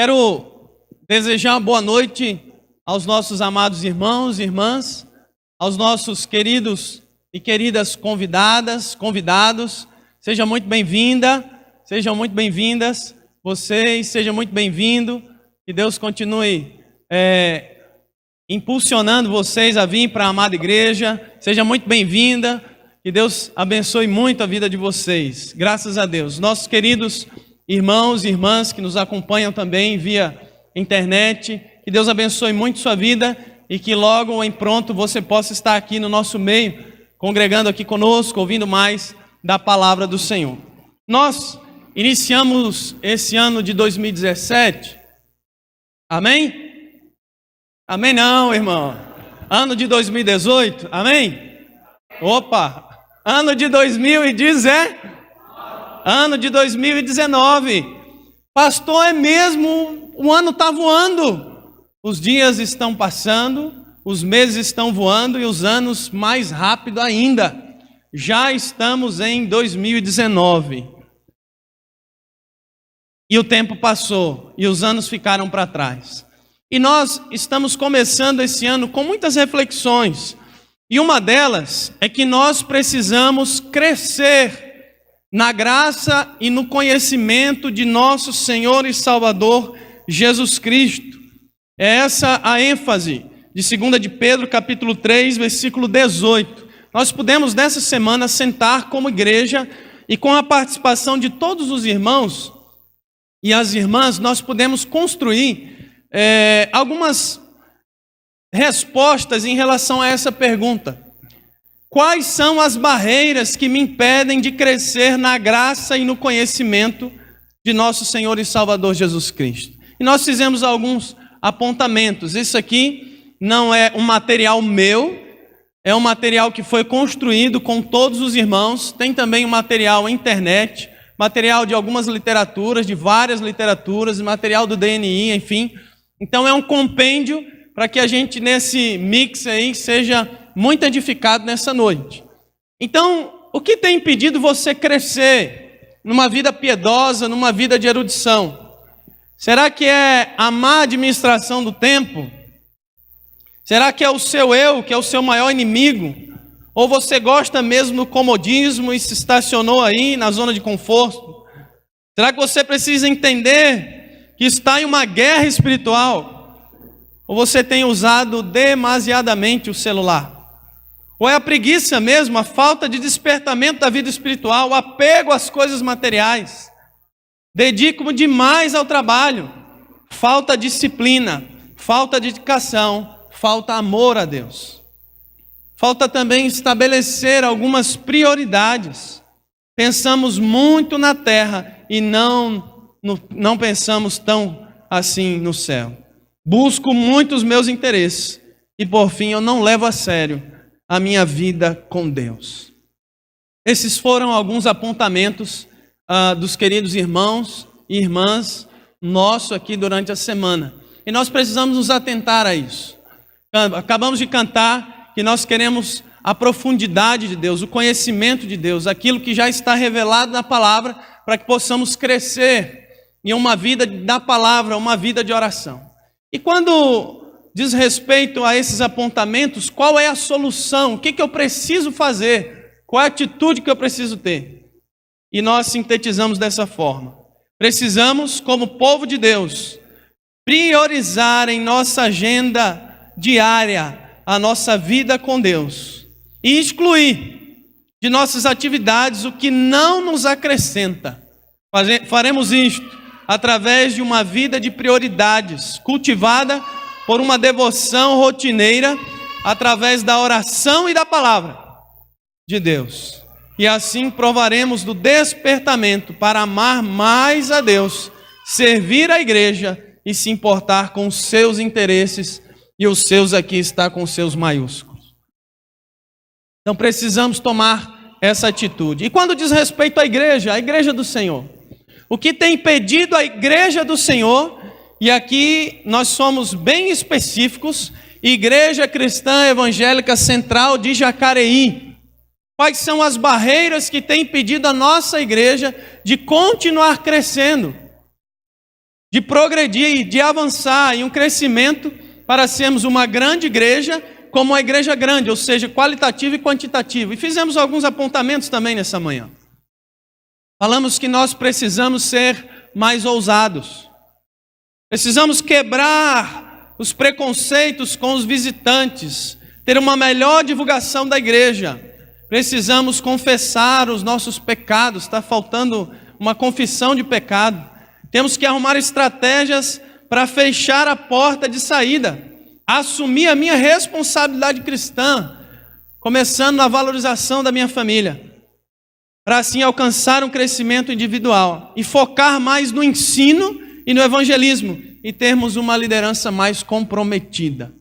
Quero desejar uma boa noite aos nossos amados irmãos e irmãs, aos nossos queridos e queridas convidados. Seja muito bem-vinda, sejam muito bem-vindas vocês, seja muito bem-vindo. Que Deus continue impulsionando vocês a vir para a amada igreja. Seja muito bem-vinda. Que Deus abençoe muito a vida de vocês. Graças a Deus. Nossos queridos irmãos e irmãs que nos acompanham também via internet, que Deus abençoe muito sua vida e que logo em pronto você possa estar aqui no nosso meio, congregando aqui conosco, ouvindo mais da palavra do Senhor. Nós iniciamos esse ano de 2017, amém? Amém não, irmão. Ano de 2018, amém? Opa, ano de 2019. Pastor, é mesmo, o ano está voando. Os dias estão passando, os meses estão voando e os anos mais rápido ainda. Já estamos em 2019. E o tempo passou e os anos ficaram para trás. E nós estamos começando esse ano com muitas reflexões. E uma delas é que nós precisamos crescer na graça e no conhecimento de nosso Senhor e Salvador Jesus Cristo. É essa a ênfase de 2 de Pedro, capítulo 3, versículo 18. Nós pudemos nessa semana sentar como igreja e com a participação de todos os irmãos e as irmãs, nós pudemos construir algumas respostas em relação a essa pergunta. Quais são as barreiras que me impedem de crescer na graça e no conhecimento de nosso Senhor e Salvador Jesus Cristo? E nós fizemos alguns apontamentos. Isso aqui não é um material meu, é um material que foi construído com todos os irmãos. Tem também um material na internet, material de algumas literaturas, de várias literaturas, material do DNI, enfim. Então é um compêndio para que a gente nesse mix aí seja muito edificado nessa noite. Então, o que tem impedido você crescer numa vida piedosa, numa vida de erudição? Será que é a má administração do tempo? Será que é o seu eu, que é o seu maior inimigo? Ou você gosta mesmo do comodismo e se estacionou aí na zona de conforto? Será que você precisa entender que está em uma guerra espiritual? Ou você tem usado demasiadamente o celular? Ou é a preguiça mesmo, a falta de despertamento da vida espiritual, o apego às coisas materiais? Dedico-me demais ao trabalho, falta disciplina, falta dedicação, falta amor a Deus. Falta também estabelecer algumas prioridades. Pensamos muito na terra e não pensamos tão assim no céu. Busco muito os meus interesses e por fim eu não levo a sério a minha vida com Deus. Esses foram alguns apontamentos dos queridos irmãos e irmãs nossos aqui durante a semana. E nós precisamos nos atentar a isso. Acabamos de cantar que nós queremos a profundidade de Deus, o conhecimento de Deus, aquilo que já está revelado na palavra, para que possamos crescer em uma vida da palavra, uma vida de oração. E quando diz respeito a esses apontamentos, qual é a solução? O que eu preciso fazer? Qual é a atitude que eu preciso ter? E nós sintetizamos dessa forma. Precisamos, como povo de Deus, priorizar em nossa agenda diária a nossa vida com Deus e excluir de nossas atividades o que não nos acrescenta. Faremos isto através de uma vida de prioridades, cultivada por uma devoção rotineira, através da oração e da palavra de Deus. E assim provaremos do despertamento para amar mais a Deus, servir a igreja e se importar com os seus interesses, e os seus aqui está com seus maiúsculos. Então precisamos tomar essa atitude. E quando diz respeito à igreja, a igreja do Senhor, o que tem impedido a igreja do Senhor, e aqui nós somos bem específicos, Igreja Cristã Evangélica Central de Jacareí. Quais são as barreiras que têm impedido a nossa igreja de continuar crescendo? de progredir, de avançar em um crescimento para sermos uma grande igreja, como uma igreja grande, ou seja, qualitativo e quantitativo. E fizemos alguns apontamentos também nessa manhã. Falamos que nós precisamos ser mais ousados. Precisamos quebrar os preconceitos com os visitantes, ter uma melhor divulgação da igreja. Precisamos confessar os nossos pecados, está faltando uma confissão de pecado. Temos que arrumar estratégias para fechar a porta de saída, assumir a minha responsabilidade cristã, começando na valorização da minha família, para assim alcançar um crescimento individual e focar mais no ensino e no evangelismo e termos uma liderança mais comprometida.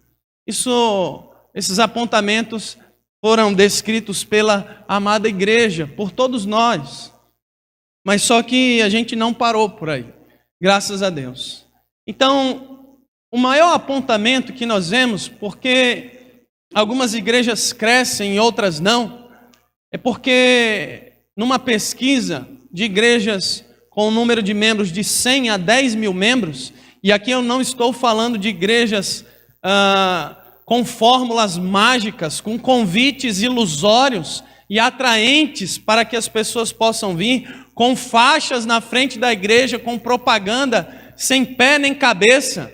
Esses apontamentos foram descritos pela amada igreja, por todos nós, mas só que a gente não parou por aí, graças a Deus. Então, o maior apontamento que nós vemos, porque algumas igrejas crescem e outras não, é porque numa pesquisa de igrejas com um número de membros de 100 a 10 mil membros, e aqui eu não estou falando de igrejas com fórmulas mágicas, com convites ilusórios e atraentes para que as pessoas possam vir, com faixas na frente da igreja, com propaganda sem pé nem cabeça.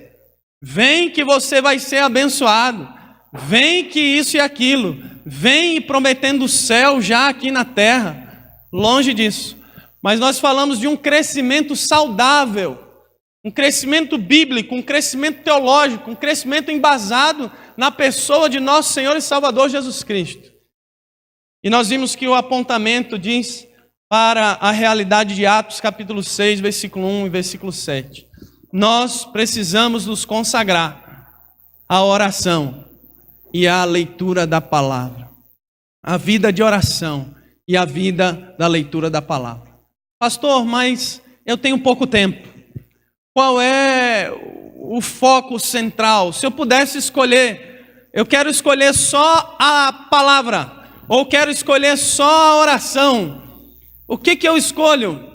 Vem que você vai ser abençoado. Vem que isso e aquilo. Vem prometendo o céu já aqui na terra. Longe disso. Mas nós falamos de um crescimento saudável, um crescimento bíblico, um crescimento teológico, um crescimento embasado na pessoa de nosso Senhor e Salvador Jesus Cristo. E nós vimos que o apontamento diz para a realidade de Atos capítulo 6, versículo 1 e versículo 7. Nós precisamos nos consagrar à oração e à leitura da palavra. A vida de oração e a vida da leitura da palavra. Pastor, mas eu tenho pouco tempo. Qual é o foco central? Se eu pudesse escolher, eu quero escolher só a palavra, ou quero escolher só a oração. O que eu escolho?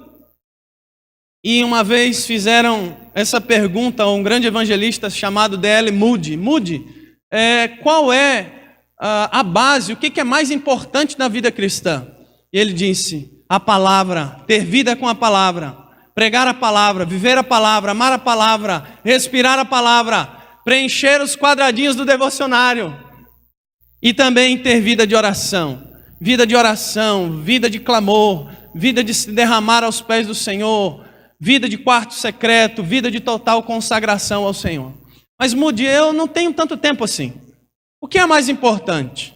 E uma vez fizeram essa pergunta a um grande evangelista chamado D.L. Moody. Moody, qual é a base, o que é mais importante na vida cristã? E ele disse, a palavra, ter vida com a palavra, pregar a palavra, viver a palavra, amar a palavra, respirar a palavra, preencher os quadradinhos do devocionário e também ter vida de oração, vida de clamor, vida de se derramar aos pés do Senhor, vida de quarto secreto, vida de total consagração ao Senhor. Mas Moody, eu não tenho tanto tempo assim. O que é mais importante?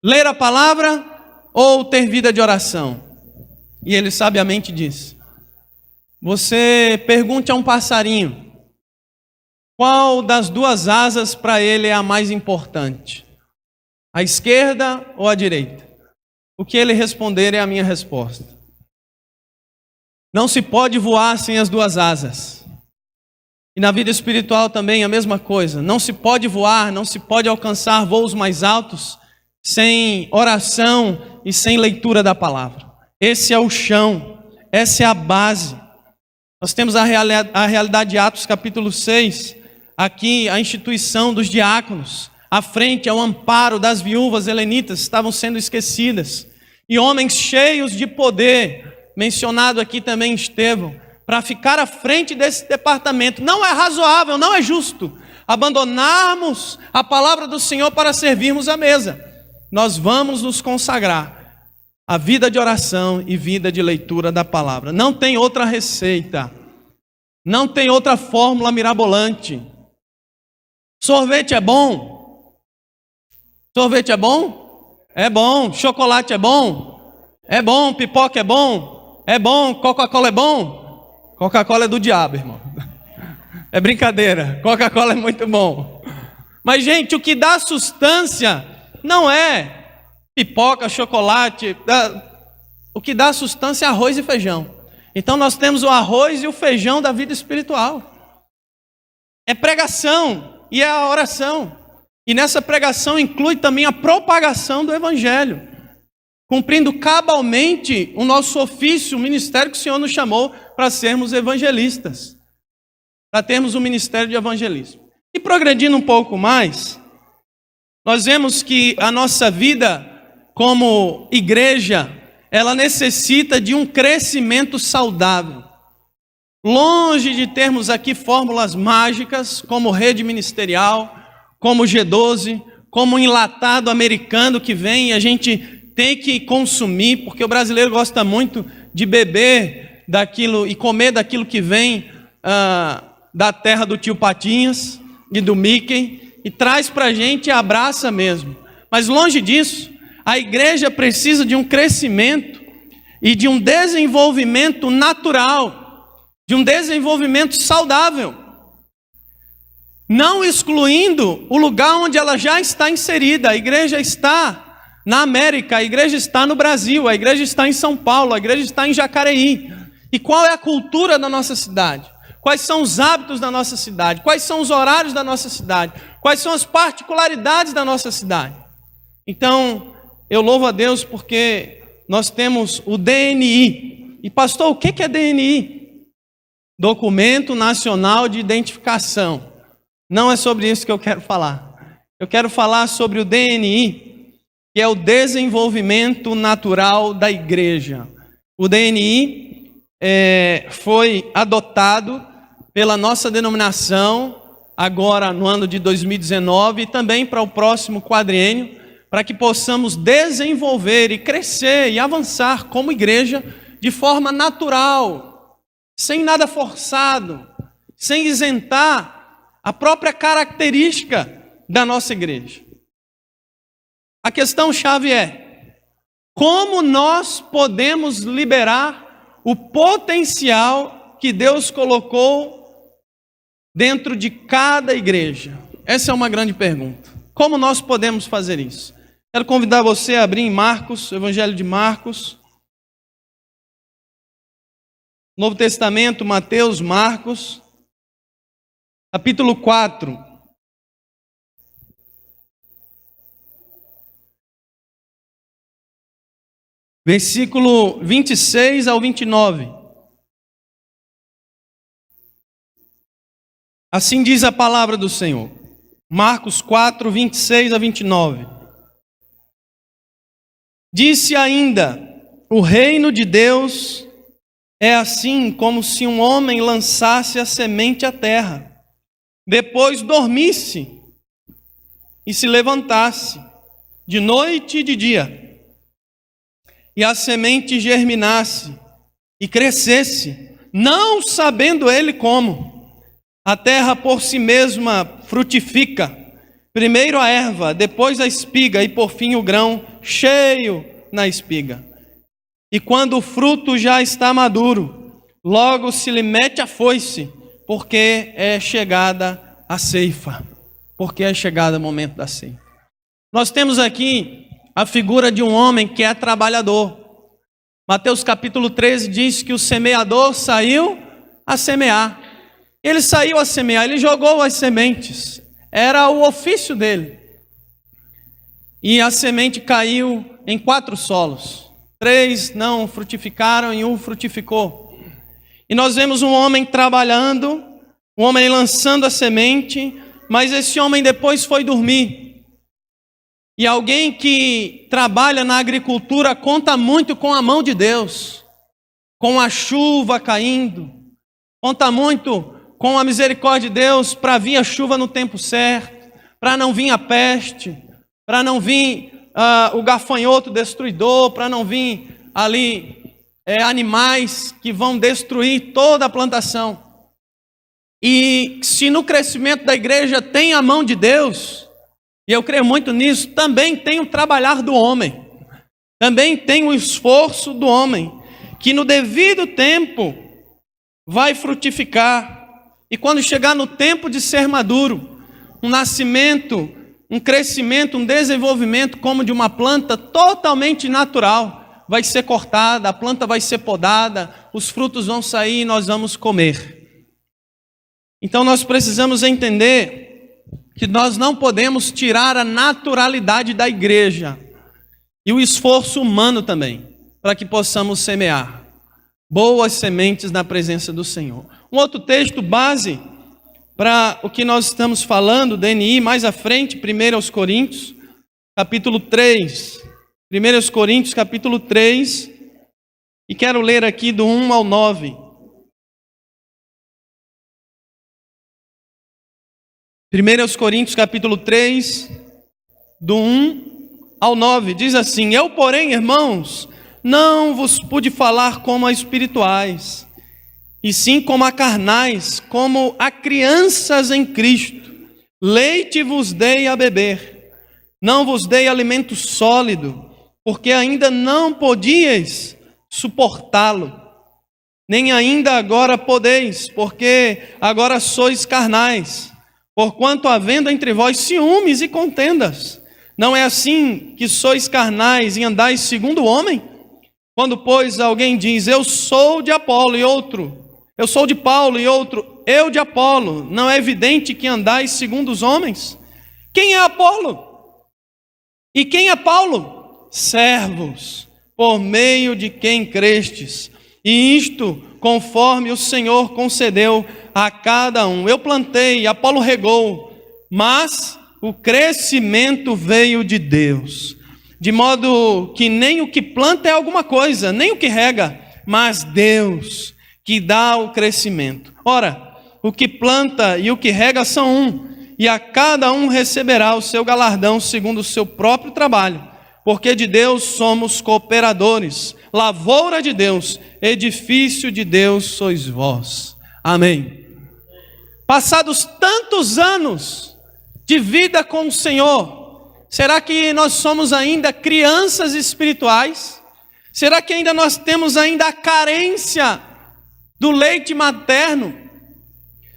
Ler a palavra ou ter vida de oração? E ele sabiamente diz, você pergunte a um passarinho, qual das duas asas para ele é a mais importante? A esquerda ou a direita? O que ele responder é a minha resposta. Não se pode voar sem as duas asas. E na vida espiritual também a mesma coisa. Não se pode voar, não se pode alcançar voos mais altos sem oração e sem leitura da palavra. Esse é o chão, essa é a base. Nós temos a realidade de Atos capítulo 6, aqui a instituição dos diáconos, à frente ao amparo das viúvas helenitas que estavam sendo esquecidas. E homens cheios de poder, mencionado aqui também Estevão, para ficar à frente desse departamento. Não é razoável, não é justo abandonarmos a palavra do Senhor para servirmos a mesa. Nós vamos nos consagrar à vida de oração e vida de leitura da palavra. Não tem outra receita, não tem outra fórmula mirabolante. Sorvete é bom? Sorvete é bom? É bom. Chocolate é bom? É bom. Pipoca é bom? É bom. Coca-Cola é bom? Coca-Cola é do diabo, irmão. É brincadeira. Coca-Cola é muito bom. Mas, gente, o que dá sustância não é pipoca, chocolate. O que dá sustância é arroz e feijão. Então, nós temos o arroz e o feijão da vida espiritual. É pregação e é a oração. E nessa pregação inclui também a propagação do evangelho, cumprindo cabalmente o nosso ofício, o ministério que o Senhor nos chamou para sermos evangelistas. para termos um ministério de evangelismo. E progredindo um pouco mais, nós vemos que a nossa vida como igreja, ela necessita de um crescimento saudável. Longe de termos aqui fórmulas mágicas, como rede ministerial, como G12, como um enlatado americano que vem e a gente tem que consumir, porque o brasileiro gosta muito de beber daquilo e comer daquilo que vem da terra do tio Patinhas e do Mickey, e traz para a gente e abraça mesmo. Mas longe disso, a igreja precisa de um crescimento e de um desenvolvimento natural, de um desenvolvimento saudável, não excluindo o lugar onde ela já está inserida. A igreja está na América, a igreja está no Brasil, a igreja está em São Paulo, a igreja está em Jacareí. E qual é a cultura da nossa cidade? Quais são os hábitos da nossa cidade? Quais são os horários da nossa cidade? Quais são as particularidades da nossa cidade? Então, eu louvo a Deus porque nós temos o DNI. E pastor, o que é DNI? Documento Nacional de Identificação. Não é sobre isso que eu quero falar. Eu quero falar sobre o DNI, que é o desenvolvimento natural da igreja. O DNI foi adotado pela nossa denominação, agora no ano de 2019, e também para o próximo quadriênio, para que possamos desenvolver e crescer e avançar como igreja de forma natural, sem nada forçado, sem isentar a própria característica da nossa igreja. A questão-chave é: como nós podemos liberar o potencial que Deus colocou dentro de cada igreja? Essa é uma grande pergunta. Como nós podemos fazer isso? Quero convidar você a abrir em Marcos, Evangelho de Marcos, Novo Testamento, Mateus, Marcos, capítulo 4. Versículo 26 ao 29. Assim diz a palavra do Senhor. Marcos 4, 26 a 29. Disse ainda: o reino de Deus é assim como se um homem lançasse a semente à terra, depois dormisse e se levantasse, de noite e de dia, e a semente germinasse e crescesse, não sabendo ele como. A terra por si mesma frutifica, primeiro a erva, depois a espiga e por fim o grão cheio na espiga. E quando o fruto já está maduro, logo se lhe mete a foice, porque é chegada a ceifa, porque é chegado o momento da ceifa. Nós temos aqui a figura de um homem que é trabalhador. Mateus capítulo 13 diz que o semeador saiu a semear. Ele saiu a semear, ele jogou as sementes, era o ofício dele. E a semente caiu em 4 solos. 3 não frutificaram e 1 frutificou. E nós vemos um homem trabalhando, um homem lançando a semente, mas esse homem depois foi dormir. E alguém que trabalha na agricultura conta muito com a mão de Deus, com a chuva caindo, conta muito com a misericórdia de Deus para vir a chuva no tempo certo, para não vir a peste, para não vir o gafanhoto destruidor, para não vir ali animais que vão destruir toda a plantação. E se no crescimento da igreja tem a mão de Deus, e eu creio muito nisso, também tem o trabalhar do homem, também tem o esforço do homem, que no devido tempo vai frutificar. E quando chegar no tempo de ser maduro, um nascimento, um crescimento, um desenvolvimento como de uma planta totalmente natural, vai ser cortada, a planta vai ser podada, os frutos vão sair e nós vamos comer. Então nós precisamos entender que nós não podemos tirar a naturalidade da igreja e o esforço humano também, para que possamos semear boas sementes na presença do Senhor. Um outro texto base para o que nós estamos falando, DNI, mais à frente, 1 Coríntios, capítulo 3. 1 Coríntios, capítulo 3, e quero ler aqui do 1 ao 9. 1 Coríntios, capítulo 3, do 1 ao 9, diz assim: Eu, porém, irmãos, não vos pude falar como a espirituais, e sim como a carnais, como a crianças em Cristo. Leite vos dei a beber, não vos dei alimento sólido, porque ainda não podíeis suportá-lo, nem ainda agora podeis, porque agora sois carnais, porquanto havendo entre vós ciúmes e contendas. Não é assim que sois carnais e andais segundo o homem? Quando, pois, alguém diz, eu sou de Apolo, e outro, eu sou de Paulo, e outro, eu de Apolo, não é evidente que andais segundo os homens? Quem é Apolo? E quem é Paulo? Servos, por meio de quem crestes, e isto conforme o Senhor concedeu a cada um. Eu plantei, Apolo regou, mas o crescimento veio de Deus. De modo que nem o que planta é alguma coisa, nem o que rega, mas Deus que dá o crescimento. Ora, o que planta e o que rega são um, e a cada um receberá o seu galardão segundo o seu próprio trabalho, porque de Deus somos cooperadores, lavoura de Deus, edifício de Deus sois vós. Amém. Passados tantos anos de vida com o Senhor, será que nós somos ainda crianças espirituais? Será que ainda nós temos ainda a carência do leite materno?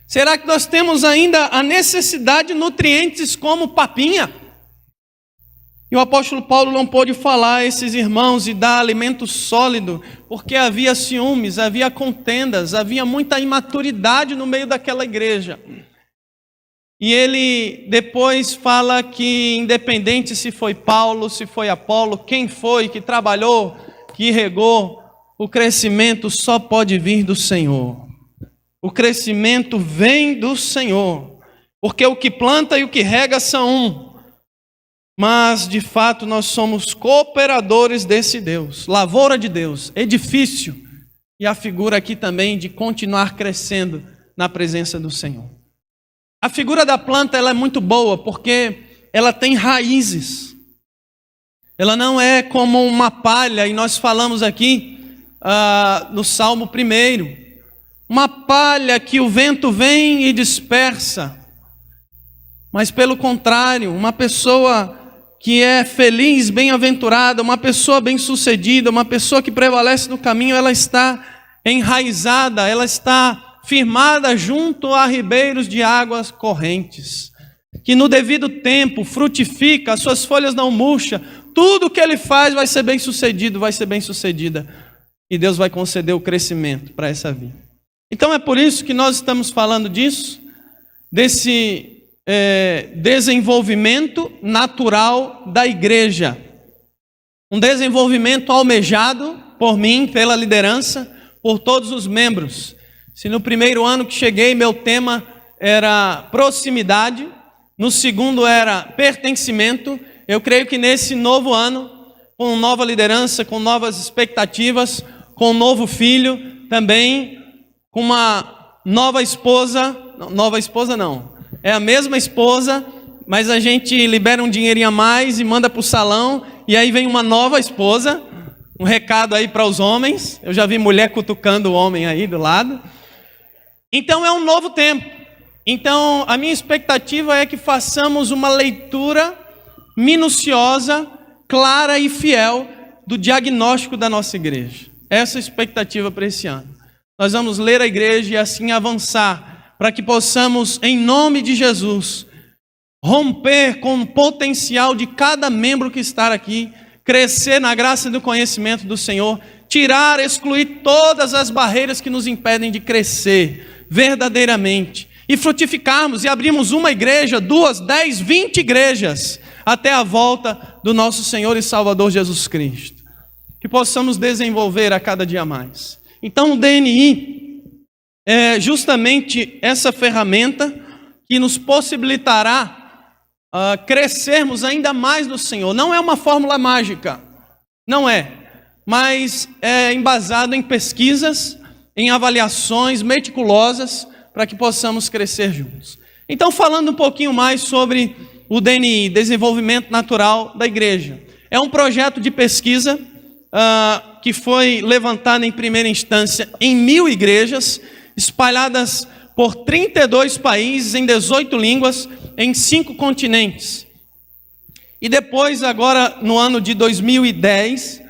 Será que nós temos ainda a necessidade de nutrientes como papinha? E o apóstolo Paulo não pôde falar a esses irmãos e dar alimento sólido, porque havia ciúmes, havia contendas, havia muita imaturidade no meio daquela igreja. E ele depois fala que independente se foi Paulo, se foi Apolo, quem foi que trabalhou, que regou, o crescimento só pode vir do Senhor. O crescimento vem do Senhor, porque o que planta e o que rega são um. Mas, de fato, nós somos cooperadores desse Deus, lavoura de Deus, edifício, e a figura aqui também de continuar crescendo na presença do Senhor. A figura da planta ela é muito boa, porque ela tem raízes. Ela não é como uma palha, e nós falamos aqui no Salmo 1, uma palha que o vento vem e dispersa. Mas pelo contrário, uma pessoa que é feliz, bem-aventurada, uma pessoa bem-sucedida, uma pessoa que prevalece no caminho, ela está enraizada, ela está firmada junto a ribeiros de águas correntes, que no devido tempo frutifica, as suas folhas não murcham, tudo que ele faz vai ser bem-sucedido, vai ser bem-sucedida, e Deus vai conceder o crescimento para essa vida. Então é por isso que nós estamos falando disso, desse desenvolvimento natural da igreja. Um desenvolvimento almejado por mim, pela liderança, por todos os membros. Se no primeiro ano que cheguei, meu tema era proximidade, no segundo era pertencimento, eu creio que nesse novo ano, com nova liderança, com novas expectativas, com um novo filho, também com uma nova esposa não, é a mesma esposa, mas a gente libera um dinheirinho a mais e manda para o salão, e aí vem uma nova esposa, um recado aí para os homens, eu já vi mulher cutucando o homem aí do lado. Então é um novo tempo, então a minha expectativa é que façamos uma leitura minuciosa, clara e fiel do diagnóstico da nossa igreja. Essa é a expectativa para esse ano. Nós vamos ler a igreja e assim avançar, para que possamos, em nome de Jesus, romper com o potencial de cada membro que está aqui, crescer na graça e no conhecimento do Senhor, tirar, excluir todas as barreiras que nos impedem de crescer verdadeiramente, e frutificarmos e abrirmos uma igreja, 2, 10, 20 igrejas, até a volta do nosso Senhor e Salvador Jesus Cristo. Que possamos desenvolver a cada dia mais. Então o DNI é justamente essa ferramenta que nos possibilitará crescermos ainda mais no Senhor. Não é uma fórmula mágica, não é, mas é embasado em pesquisas, em avaliações meticulosas, para que possamos crescer juntos. Então, falando um pouquinho mais sobre o DNI, Desenvolvimento Natural da Igreja. É um projeto de pesquisa que foi levantado em primeira instância em 1000 igrejas, espalhadas por 32 países, em 18 línguas, em 5 continentes. E depois, agora, no ano de 2010,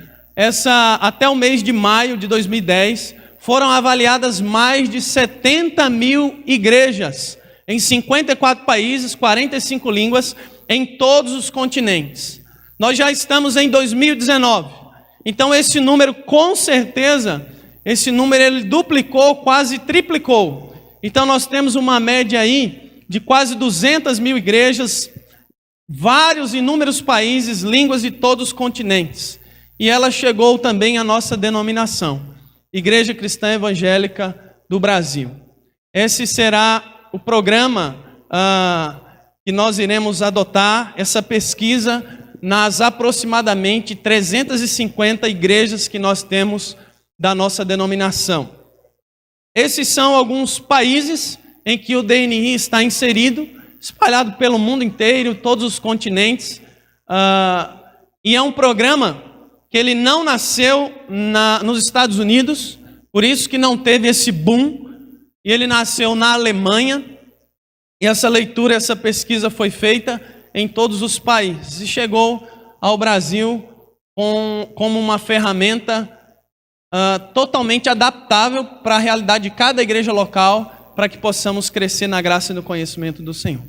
até o mês de maio de 2010, foram avaliadas mais de 70.000 igrejas, em 54 países, 45 línguas, em todos os continentes. Nós já estamos em 2019. Então esse número, com certeza, ele duplicou, quase triplicou. Então nós temos uma média aí de quase 200.000 igrejas, vários inúmeros países, línguas de todos os continentes. E ela chegou também à nossa denominação, Igreja Cristã Evangélica do Brasil. Esse será o programa que nós iremos adotar, essa pesquisa, nas aproximadamente 350 igrejas que nós temos da nossa denominação. Esses são alguns países em que o DNI está inserido, espalhado pelo mundo inteiro, todos os continentes, e é um programa que ele não nasceu nos Estados Unidos, por isso que não teve esse boom, e ele nasceu na Alemanha, e essa leitura, essa pesquisa foi feita em todos os países, e chegou ao Brasil como uma ferramenta totalmente adaptável para a realidade de cada igreja local, para que possamos crescer na graça e no conhecimento do Senhor.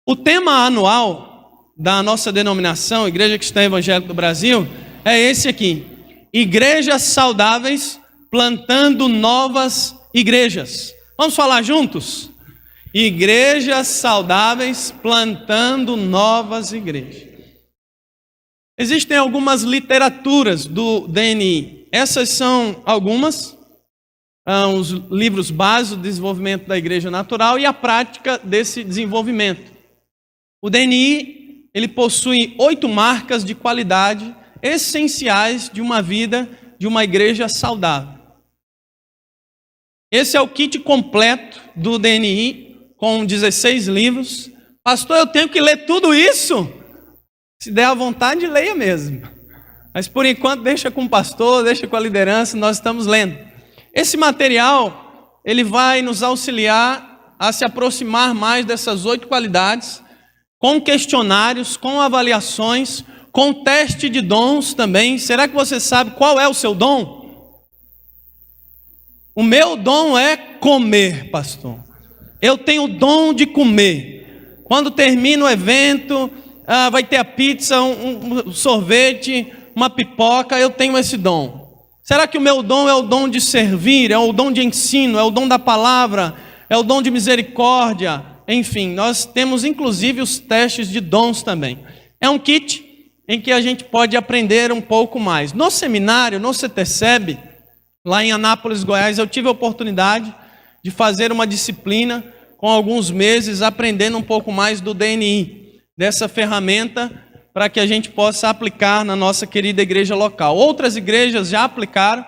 O tema anual da nossa denominação, Igreja Cristã Evangélica do Brasil, é esse aqui: Igrejas Saudáveis Plantando Novas Igrejas. Vamos falar juntos? Igrejas saudáveis plantando novas igrejas. Existem algumas literaturas do DNI. Essas são algumas, os livros básicos do desenvolvimento da igreja natural e a prática desse desenvolvimento. O DNI, ele possui 8 marcas de qualidade essenciais de uma vida de uma igreja saudável. Esse é o kit completo do DNI, com 16 livros. Pastor, eu tenho que ler tudo isso? Se der à vontade, leia mesmo. Mas por enquanto, deixa com o pastor, deixa com a liderança, nós estamos lendo. Esse material, ele vai nos auxiliar a se aproximar mais dessas 8 qualidades, com questionários, com avaliações, com teste de dons também. Será que você sabe qual é o seu dom? O meu dom é comer, pastor. Eu tenho o dom de comer. Quando termina o evento, vai ter a pizza, um sorvete, uma pipoca, eu tenho esse dom. Será que o meu dom é o dom de servir, é o dom de ensino, é o dom da palavra, é o dom de misericórdia? Enfim, nós temos inclusive os testes de dons também. É um kit em que a gente pode aprender um pouco mais. No seminário, no CETECEB, lá em Anápolis, Goiás, eu tive a oportunidade de fazer uma disciplina com alguns meses, aprendendo um pouco mais do DNI, dessa ferramenta, para que a gente possa aplicar na nossa querida igreja local. Outras igrejas já aplicaram,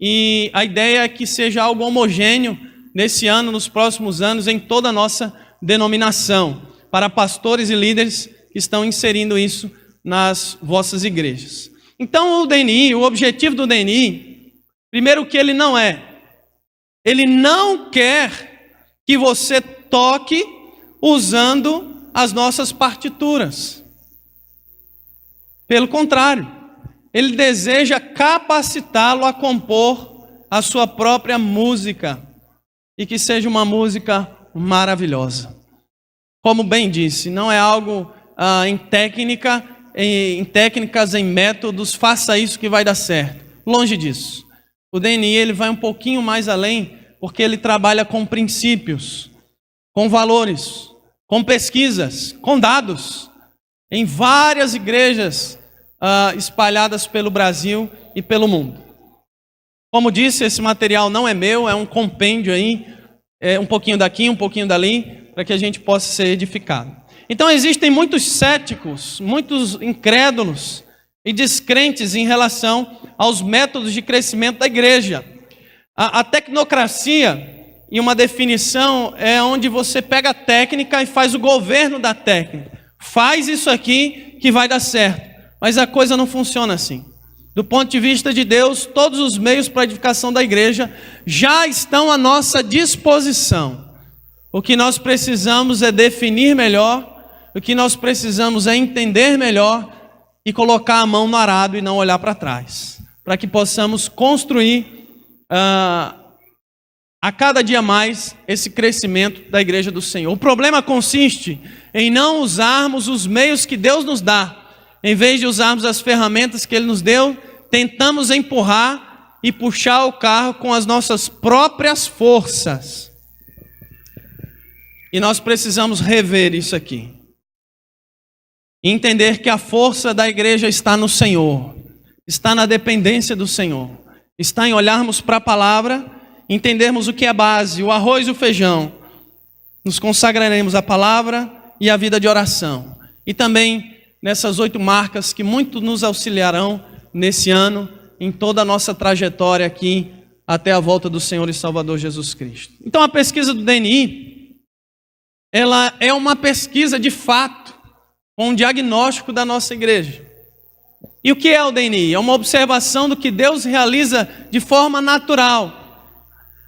e a ideia é que seja algo homogêneo nesse ano, nos próximos anos, em toda a nossa denominação, para pastores e líderes que estão inserindo isso nas vossas igrejas. Então, o DNI, o objetivo do DNI, primeiro que ele não quer que você toque usando as nossas partituras. Pelo contrário, ele deseja capacitá-lo a compor a sua própria música e que seja uma música maravilhosa. Como bem disse, não é algo em técnicas, em métodos, faça isso que vai dar certo. Longe disso. O DNI ele vai um pouquinho mais além, porque ele trabalha com princípios, com valores, com pesquisas, com dados, em várias igrejas espalhadas pelo Brasil e pelo mundo. Como disse, esse material não é meu, é um compêndio aí, um pouquinho daqui, um pouquinho dali, para que a gente possa ser edificado. Então existem muitos céticos, muitos incrédulos e descrentes em relação aos métodos de crescimento da igreja. A tecnocracia, e uma definição, é onde você pega a técnica e faz o governo da técnica. Faz isso aqui que vai dar certo. Mas a coisa não funciona assim. Do ponto de vista de Deus, todos os meios para a edificação da igreja já estão à nossa disposição. O que nós precisamos é definir melhor, o que nós precisamos é entender melhor e colocar a mão no arado e não olhar para trás, para que possamos construir a cada dia mais esse crescimento da igreja do Senhor. O problema consiste em não usarmos os meios que Deus nos dá. Em vez de usarmos as ferramentas que Ele nos deu, tentamos empurrar e puxar o carro com as nossas próprias forças. E nós precisamos rever isso aqui. E entender que a força da igreja está no Senhor, está na dependência do Senhor, está em olharmos para a palavra, entendermos o que é base, o arroz e o feijão. Nos consagraremos à palavra e à vida de oração. E também nessas 8 marcas que muito nos auxiliarão nesse ano, em toda a nossa trajetória aqui, até a volta do Senhor e Salvador Jesus Cristo. Então a pesquisa do DNI, ela é uma pesquisa de fato, com um diagnóstico da nossa igreja. E o que é o DNI? É uma observação do que Deus realiza de forma natural.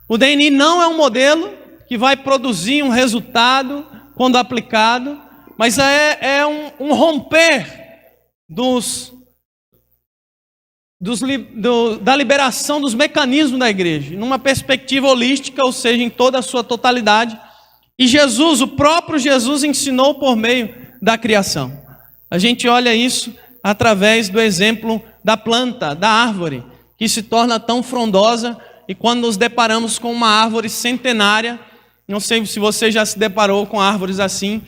O DNI não é um modelo que vai produzir um resultado quando aplicado, mas é um romper da liberação dos mecanismos da igreja, numa perspectiva holística, ou seja, em toda a sua totalidade. E Jesus, o próprio Jesus, ensinou por meio da criação. A gente olha isso através do exemplo da planta, da árvore, que se torna tão frondosa, e quando nos deparamos com uma árvore centenária, não sei se você já se deparou com árvores assim,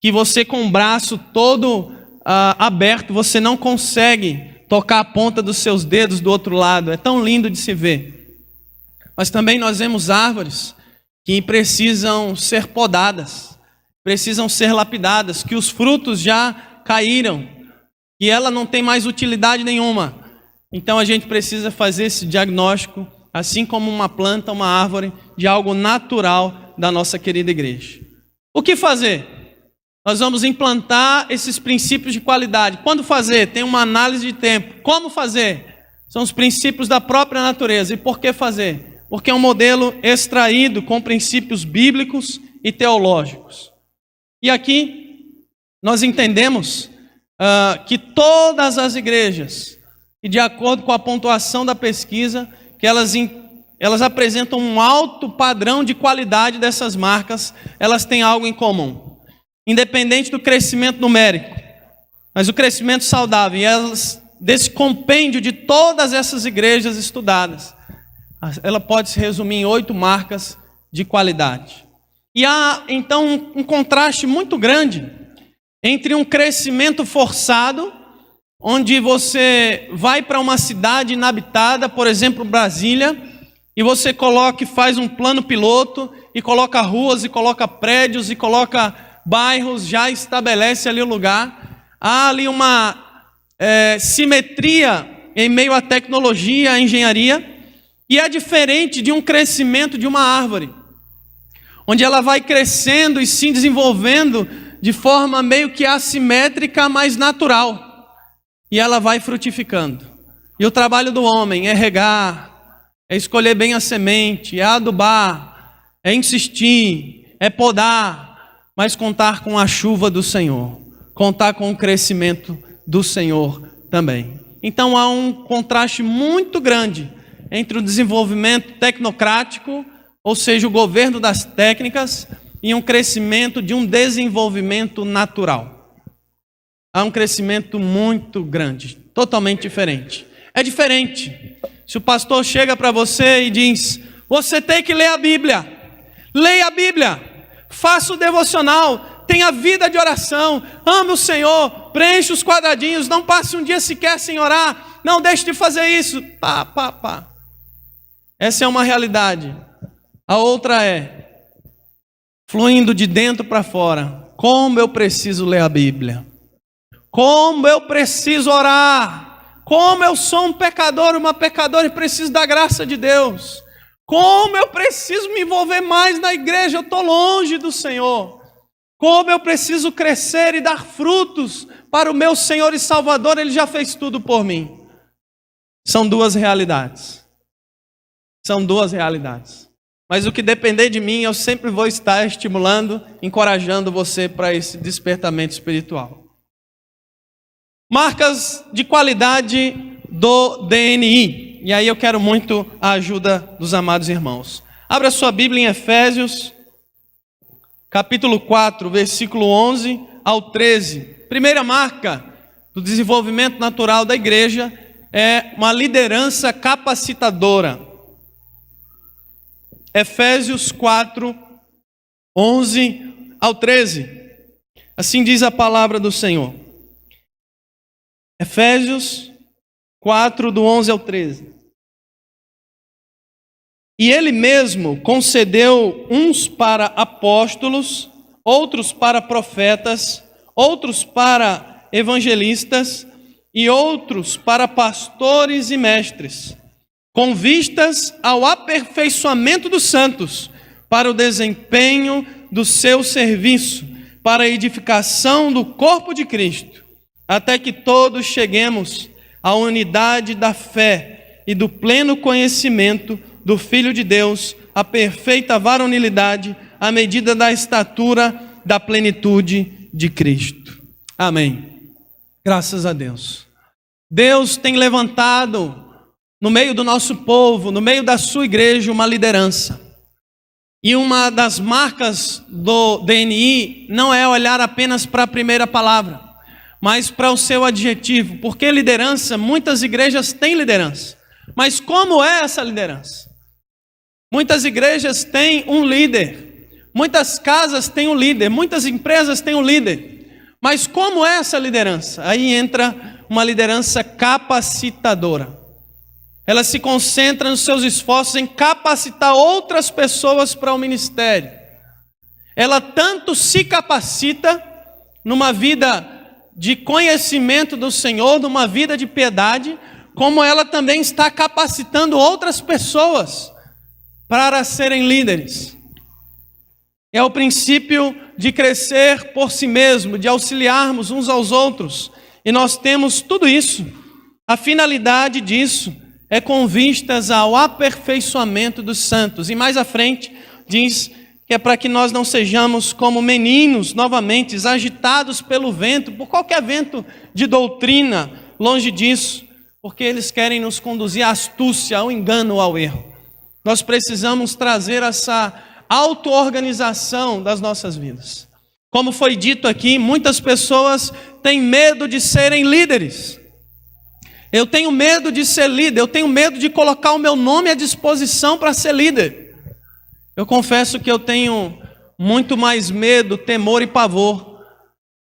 que você com o braço todo aberto, você não consegue tocar a ponta dos seus dedos do outro lado, é tão lindo de se ver. Mas também nós vemos árvores que precisam ser podadas, precisam ser lapidadas, que os frutos já caíram, que ela não tem mais utilidade nenhuma. Então a gente precisa fazer esse diagnóstico, assim como uma planta, uma árvore, de algo natural da nossa querida igreja. O que fazer? Nós vamos implantar esses princípios de qualidade. Quando fazer? Tem uma análise de tempo. Como fazer? São os princípios da própria natureza. E por que fazer? Porque é um modelo extraído com princípios bíblicos e teológicos. E aqui nós entendemos que todas as igrejas, e de acordo com a pontuação da pesquisa, que elas apresentam um alto padrão de qualidade dessas marcas, elas têm algo em comum. Independente do crescimento numérico, mas o crescimento saudável. E elas, desse compêndio de todas essas igrejas estudadas, ela pode se resumir em 8 marcas de qualidade. E há, então, um contraste muito grande entre um crescimento forçado, onde você vai para uma cidade inabitada, por exemplo, Brasília, e você coloca e faz um plano piloto, e coloca ruas, e coloca prédios, e coloca bairros, já estabelece ali o lugar. Há ali uma simetria em meio à tecnologia, à engenharia, e é diferente de um crescimento de uma árvore, onde ela vai crescendo e se desenvolvendo de forma meio que assimétrica, mas natural. E ela vai frutificando. E o trabalho do homem é regar, é escolher bem a semente, é adubar, é insistir, é podar, mas contar com a chuva do Senhor, contar com o crescimento do Senhor também. Então há um contraste muito grande entre o desenvolvimento tecnocrático, ou seja, o governo das técnicas, e um crescimento de um desenvolvimento natural. Há um crescimento muito grande, totalmente diferente. É diferente. Se o pastor chega para você e diz: você tem que ler a Bíblia, leia a Bíblia, faça o devocional, tenha vida de oração, ame o Senhor, preencha os quadradinhos, não passe um dia sequer sem orar, não deixe de fazer isso. Pá. Essa é uma realidade. A outra é: fluindo de dentro para fora. Como eu preciso ler a Bíblia. Como eu preciso orar. Como eu sou um pecador, uma pecadora e preciso da graça de Deus. Como eu preciso me envolver mais na igreja, eu estou longe do Senhor. Como eu preciso crescer e dar frutos para o meu Senhor e Salvador, Ele já fez tudo por mim. São duas realidades. São duas realidades. Mas o que depender de mim, eu sempre vou estar estimulando, encorajando você para esse despertamento espiritual. Marcas de qualidade do DNI. E aí eu quero muito a ajuda dos amados irmãos. Abra sua Bíblia em Efésios, capítulo 4, versículo 11 ao 13. Primeira marca do desenvolvimento natural da igreja é uma liderança capacitadora. Efésios 4, 11 ao 13. Assim diz a palavra do Senhor. Efésios 4, do 11 ao 13. E ele mesmo concedeu uns para apóstolos, outros para profetas, outros para evangelistas e outros para pastores e mestres, com vistas ao aperfeiçoamento dos santos, para o desempenho do seu serviço, para a edificação do corpo de Cristo, até que todos cheguemos à unidade da fé e do pleno conhecimento do Filho de Deus, a perfeita varonilidade, à medida da estatura da plenitude de Cristo. Amém. Graças a Deus. Deus tem levantado no meio do nosso povo, no meio da sua igreja, uma liderança. E uma das marcas do DNI não é olhar apenas para a primeira palavra, mas para o seu adjetivo. Porque liderança, muitas igrejas têm liderança. Mas como é essa liderança? Muitas igrejas têm um líder, muitas casas têm um líder, muitas empresas têm um líder. Mas como é essa liderança? Aí entra uma liderança capacitadora. Ela se concentra nos seus esforços em capacitar outras pessoas para o ministério. Ela tanto se capacita numa vida de conhecimento do Senhor, numa vida de piedade, como ela também está capacitando outras pessoas para serem líderes. É o princípio de crescer por si mesmo, de auxiliarmos uns aos outros. E nós temos tudo isso. A finalidade disso é com vistas ao aperfeiçoamento dos santos. E mais à frente diz que é para que nós não sejamos como meninos novamente agitados pelo vento, por qualquer vento de doutrina, longe disso, porque eles querem nos conduzir à astúcia, ao engano, ao erro. Nós precisamos trazer essa auto-organização das nossas vidas. Como foi dito aqui, muitas pessoas têm medo de serem líderes. Eu tenho medo de ser líder, eu tenho medo de colocar o meu nome à disposição para ser líder. Eu confesso que eu tenho muito mais medo, temor e pavor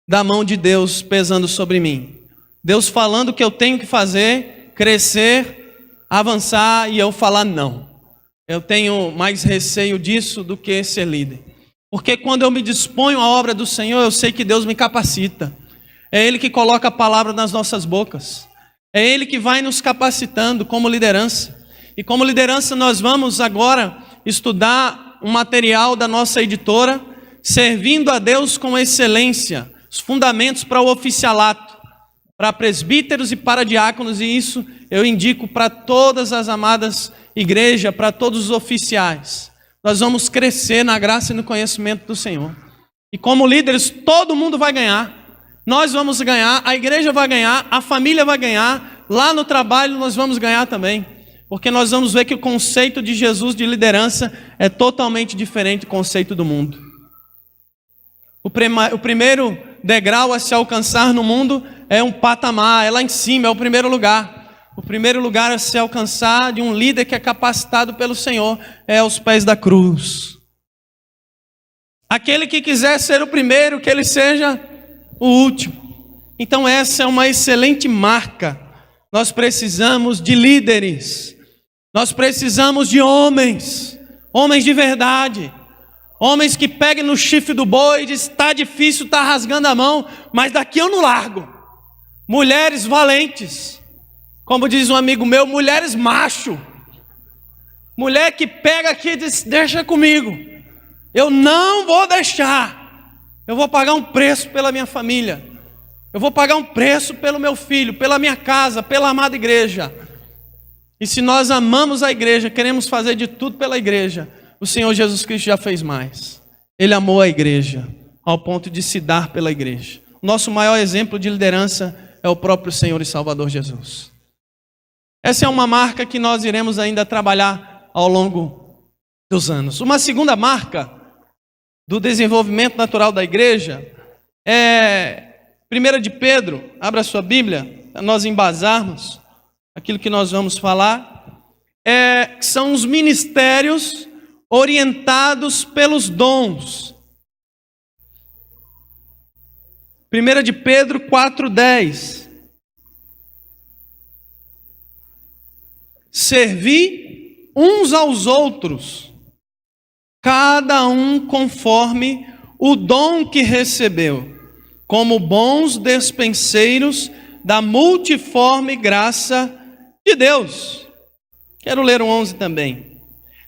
da mão de Deus pesando sobre mim. Deus falando o que eu tenho que fazer, crescer, avançar e eu falar não. Eu tenho mais receio disso do que ser líder. Porque quando eu me disponho à obra do Senhor, eu sei que Deus me capacita. É Ele que coloca a palavra nas nossas bocas. É Ele que vai nos capacitando como liderança. E como liderança nós vamos agora estudar um material da nossa editora, Servindo a Deus com Excelência, os fundamentos para o oficialato, para presbíteros e para diáconos, e isso eu indico para todas as amadas igrejas, para todos os oficiais. Nós vamos crescer na graça e no conhecimento do Senhor. E como líderes, todo mundo vai ganhar. Nós vamos ganhar, a igreja vai ganhar, a família vai ganhar, lá no trabalho nós vamos ganhar também. Porque nós vamos ver que o conceito de Jesus de liderança é totalmente diferente do conceito do mundo. O primeiro degrau a se alcançar no mundo é um patamar, é lá em cima, é o primeiro lugar. O primeiro lugar a se alcançar de um líder que é capacitado pelo Senhor é aos pés da cruz. Aquele que quiser ser o primeiro, que ele seja o último. Então essa é uma excelente marca. Nós precisamos de líderes. Nós precisamos de homens de verdade. Homens que peguem no chifre do boi e dizem, está difícil, está rasgando a mão, mas daqui eu não largo. Mulheres valentes, como diz um amigo meu, mulheres macho. Mulher que pega aqui e diz, deixa comigo. Eu não vou deixar. Eu vou pagar um preço pela minha família. Eu vou pagar um preço pelo meu filho, pela minha casa, pela amada igreja. E se nós amamos a igreja, queremos fazer de tudo pela igreja, o Senhor Jesus Cristo já fez mais. Ele amou a igreja, ao ponto de se dar pela igreja. Nosso maior exemplo de liderança é o próprio Senhor e Salvador Jesus. Essa é uma marca que nós iremos ainda trabalhar ao longo dos anos. Uma segunda marca do desenvolvimento natural da igreja é 1 de Pedro, abra sua Bíblia, para nós embasarmos aquilo que nós vamos falar, são os ministérios orientados pelos dons. 1 de Pedro 4,10. Servi uns aos outros, cada um conforme o dom que recebeu, como bons despenseiros da multiforme graça de Deus. Quero ler o 11 também.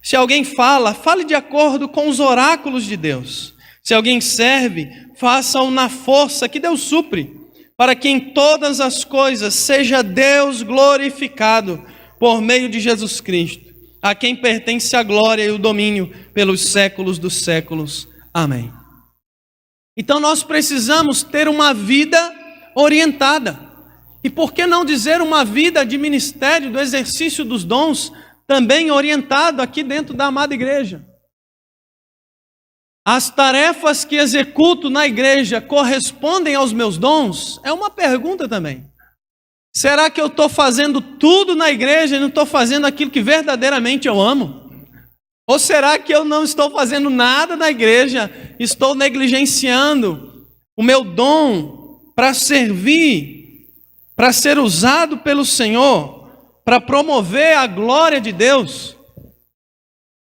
Se alguém fala, fale de acordo com os oráculos de Deus. Se alguém serve, faça-o na força que Deus supre, para que em todas as coisas seja Deus glorificado por meio de Jesus Cristo, a quem pertence a glória e o domínio pelos séculos dos séculos. Amém. Então nós precisamos ter uma vida orientada. E por que não dizer uma vida de ministério, do exercício dos dons, também orientado aqui dentro da amada igreja? As tarefas que executo na igreja correspondem aos meus dons? É uma pergunta também. Será que eu estou fazendo tudo na igreja e não estou fazendo aquilo que verdadeiramente eu amo? Ou será que eu não estou fazendo nada na igreja, estou negligenciando o meu dom para servir, para ser usado pelo Senhor, para promover a glória de Deus?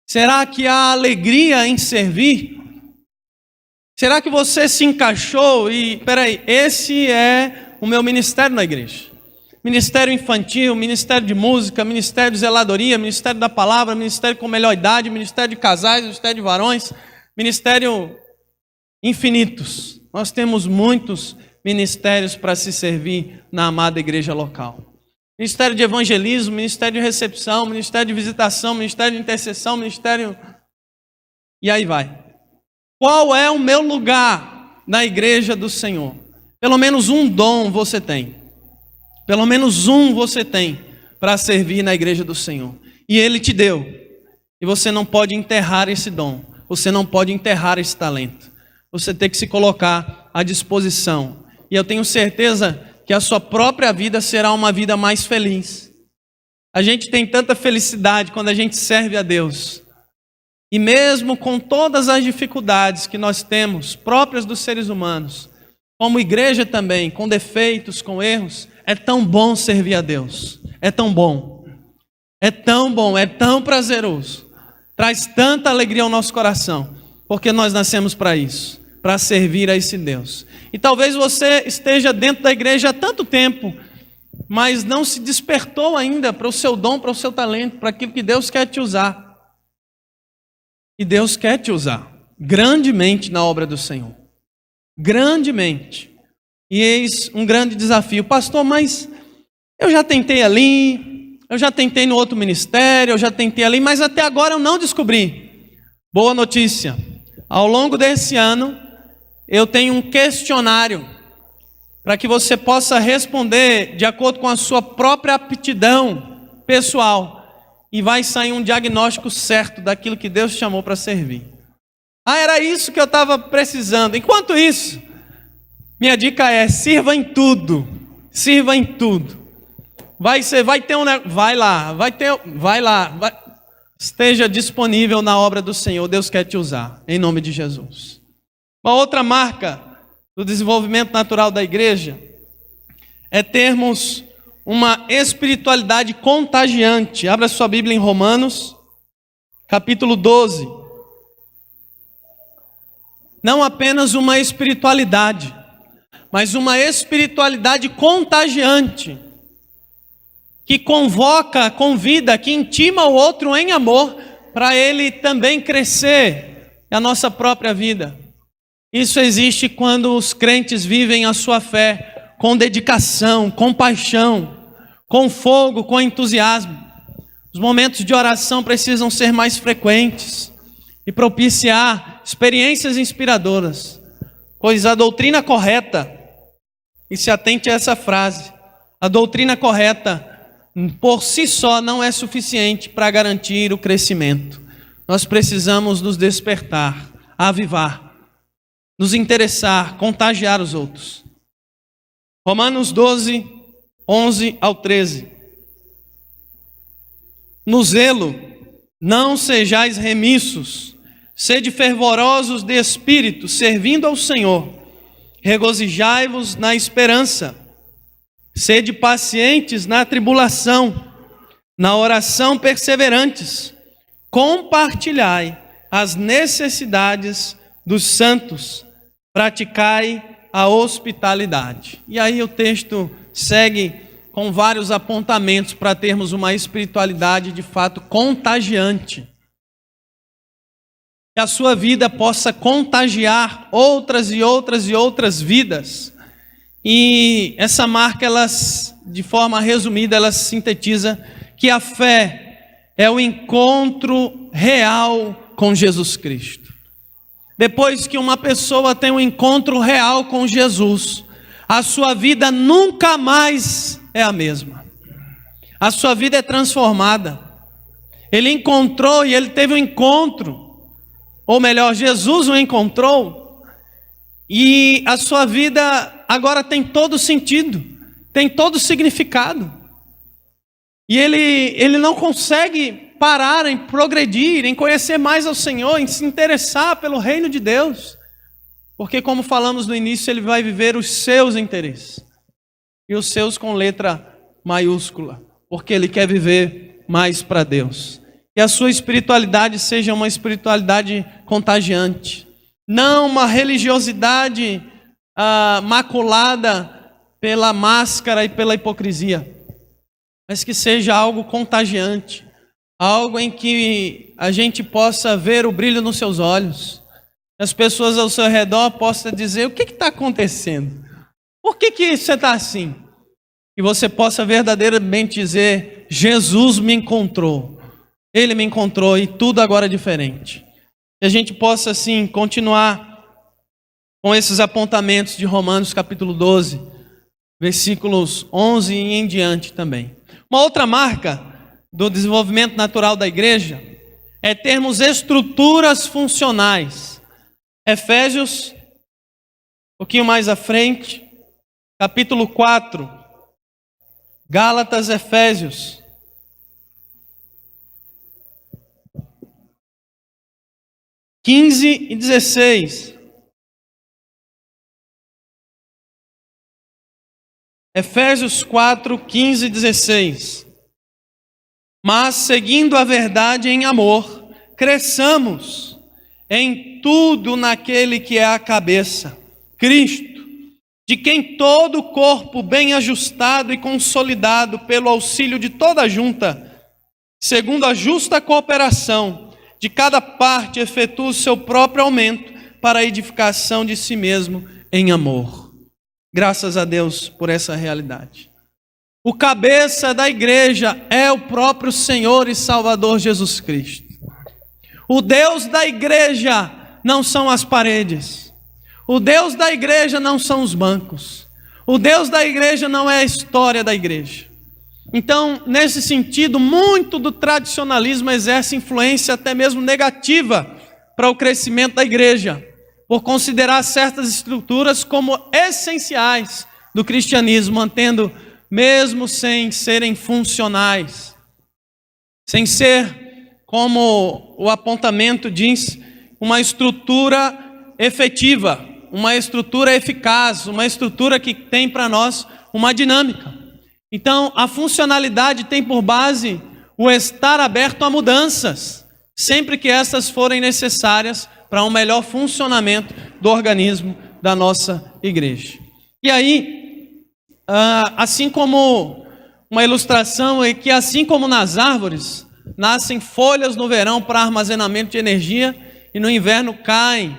Será que há alegria em servir? Será que você se encaixou e, esse é o meu ministério na igreja? Ministério infantil, ministério de música, ministério de zeladoria, ministério da palavra, ministério com melhor idade, ministério de casais, ministério de varões, ministério infinitos. Nós temos muitos ministérios para se servir na amada igreja local. Ministério de evangelismo, ministério de recepção, ministério de visitação, ministério de intercessão, ministério... E aí vai. Qual é o meu lugar na igreja do Senhor? Pelo menos um dom você tem. Pelo menos um você tem para servir na igreja do Senhor. E Ele te deu. E você não pode enterrar esse dom. Você não pode enterrar esse talento. Você tem que se colocar à disposição. E eu tenho certeza que a sua própria vida será uma vida mais feliz. A gente tem tanta felicidade quando a gente serve a Deus. E mesmo com todas as dificuldades que nós temos, próprias dos seres humanos, como igreja também, com defeitos, com erros, é tão bom servir a Deus. É tão bom. É tão bom, é tão prazeroso. Traz tanta alegria ao nosso coração, porque nós nascemos para isso, para servir a esse Deus. E talvez você esteja dentro da igreja há tanto tempo, mas não se despertou ainda para o seu dom, para o seu talento, para aquilo que Deus quer te usar. E Deus quer te usar grandemente na obra do Senhor. Grandemente. E eis um grande desafio. Pastor, mas eu já tentei ali, eu já tentei no outro ministério, eu já tentei ali, mas até agora eu não descobri. Boa notícia. Ao longo desse ano, eu tenho um questionário para que você possa responder de acordo com a sua própria aptidão pessoal. E vai sair um diagnóstico certo daquilo que Deus chamou para servir. Ah, era isso que eu estava precisando. Enquanto isso, minha dica é: sirva em tudo. Sirva em tudo. Vai lá. Esteja disponível na obra do Senhor. Deus quer te usar, em nome de Jesus. Uma outra marca do desenvolvimento natural da igreja é termos uma espiritualidade contagiante. Abra sua Bíblia em Romanos, capítulo 12. não apenas uma espiritualidade, mas uma espiritualidade contagiante, que convoca, convida, que intima o outro em amor, para ele também crescer a nossa própria vida. Isso existe quando os crentes vivem a sua fé com dedicação, com paixão, com fogo, com entusiasmo. Os momentos de oração precisam ser mais frequentes e propiciar experiências inspiradoras, pois a doutrina correta, e se atente a essa frase, a doutrina correta por si só não é suficiente para garantir o crescimento. Nós precisamos nos despertar, avivar, nos interessar, contagiar os outros. Romanos 12, 11 ao 13. No zelo, não sejais remissos, sede fervorosos de espírito, servindo ao Senhor. Regozijai-vos na esperança, sede pacientes na tribulação, na oração perseverantes. Compartilhai as necessidades dos santos, praticai a hospitalidade. E aí o texto segue com vários apontamentos para termos uma espiritualidade de fato contagiante. Que a sua vida possa contagiar outras e outras e outras vidas. E essa marca, de forma resumida, ela sintetiza que a fé é o encontro real com Jesus Cristo. Depois que uma pessoa tem um encontro real com Jesus, a sua vida nunca mais é a mesma. A sua vida é transformada. Ele encontrou e ele teve um encontro. Ou melhor, Jesus o encontrou, e a sua vida agora tem todo sentido, tem todo significado. E ele não consegue parar em progredir, em conhecer mais ao Senhor, em se interessar pelo reino de Deus, porque como falamos no início, ele vai viver os seus interesses, e os seus com letra maiúscula, porque ele quer viver mais para Deus. Que a sua espiritualidade seja uma espiritualidade contagiante, não uma religiosidade maculada pela máscara e pela hipocrisia, mas que seja algo contagiante, algo em que a gente possa ver o brilho nos seus olhos, as pessoas ao seu redor possam dizer: o que está acontecendo? Por que você está assim? E você possa verdadeiramente dizer: Jesus me encontrou. Ele me encontrou e tudo agora é diferente. Que a gente possa, assim, continuar com esses apontamentos de Romanos capítulo 12, versículos 11 e em diante também. Uma outra marca do desenvolvimento natural da igreja é termos estruturas funcionais. Efésios, um pouquinho mais à frente, capítulo 4, Gálatas, Efésios. (15 e 16). Efésios 4, 15 e 16. Mas, seguindo a verdade em amor, cresçamos em tudo naquele que é a cabeça, Cristo, de quem todo o corpo bem ajustado e consolidado pelo auxílio de toda a junta, segundo a justa cooperação de cada parte, efetua o seu próprio aumento para a edificação de si mesmo em amor. Graças a Deus por essa realidade. O cabeça da igreja é o próprio Senhor e Salvador Jesus Cristo. O Deus da igreja não são as paredes. O Deus da igreja não são os bancos. O Deus da igreja não é a história da igreja. Então, nesse sentido, muito do tradicionalismo exerce influência até mesmo negativa para o crescimento da igreja, por considerar certas estruturas como essenciais do cristianismo, mantendo, mesmo sem serem funcionais, sem ser, como o apontamento diz, uma estrutura efetiva, uma estrutura eficaz, uma estrutura que tem para nós uma dinâmica. Então, a funcionalidade tem por base o estar aberto a mudanças, sempre que essas forem necessárias para um melhor funcionamento do organismo da nossa igreja. E aí, assim como uma ilustração é que assim como nas árvores, nascem folhas no verão para armazenamento de energia e no inverno caem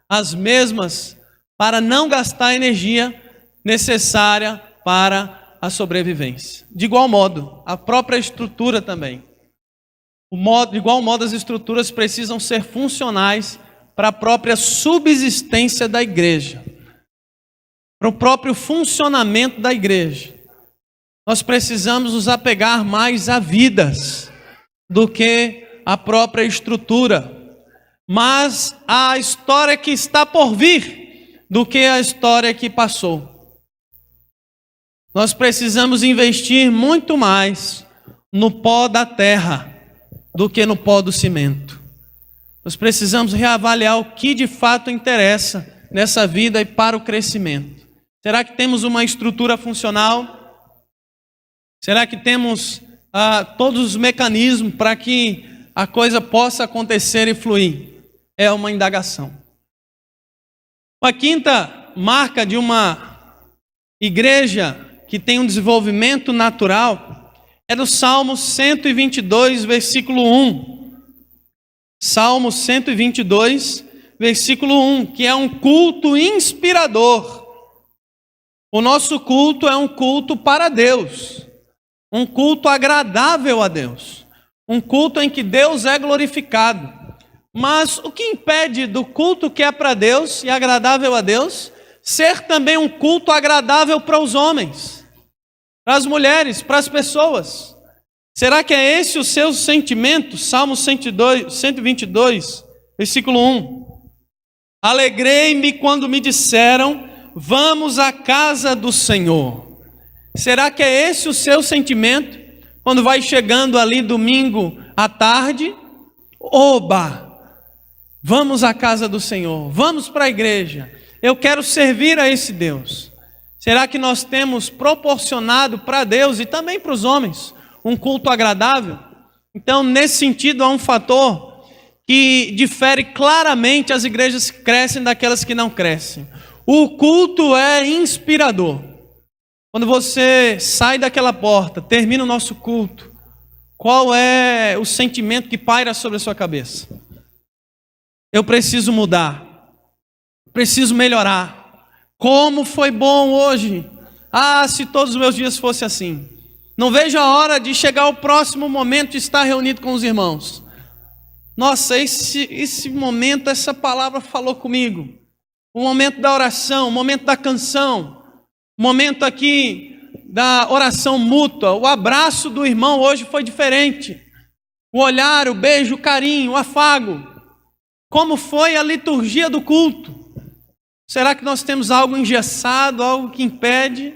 as mesmas para não gastar a energia necessária para a sobrevivência. De igual modo, a própria estrutura também. De igual modo, as estruturas precisam ser funcionais para a própria subsistência da igreja, para o próprio funcionamento da igreja. Nós precisamos nos apegar mais a vidas do que a própria estrutura, mas a história que está por vir do que a história que passou. Nós precisamos investir muito mais no pó da terra do que no pó do cimento. Nós precisamos reavaliar o que de fato interessa nessa vida e para o crescimento. Será que temos uma estrutura funcional? Será que temos todos os mecanismos para que a coisa possa acontecer e fluir? É uma indagação. A quinta marca de uma igreja que tem um desenvolvimento natural é do Salmo 122, versículo 1. Salmo 122, versículo 1, que é um culto inspirador. O nosso culto é um culto para Deus, um culto agradável a Deus, um culto em que Deus é glorificado. Mas o que impede do culto que é para Deus e agradável a Deus ser também um culto agradável para os homens, para as mulheres, para as pessoas? Será que é esse o seu sentimento? Salmo 122, versículo 1. Alegrei-me quando me disseram, vamos à casa do Senhor. Será que é esse o seu sentimento? Quando vai chegando ali domingo à tarde, oba! Vamos à casa do Senhor, vamos para a igreja, eu quero servir a esse Deus. Será que nós temos proporcionado para Deus e também para os homens um culto agradável? Então, nesse sentido, há um fator que difere claramente as igrejas que crescem daquelas que não crescem. O culto é inspirador. Quando você sai daquela porta, termina o nosso culto, qual é o sentimento que paira sobre a sua cabeça? Eu preciso mudar, preciso melhorar. Como foi bom hoje! Ah, se todos os meus dias fossem assim. Não vejo a hora de chegar o próximo momento de estar reunido com os irmãos. Nossa, esse momento, essa palavra falou comigo. O momento da oração, o momento da canção, o momento aqui da oração mútua, o abraço do irmão hoje foi diferente. O olhar, o beijo, o carinho, o afago. Como foi a liturgia do culto? Será que nós temos algo engessado, algo que impede?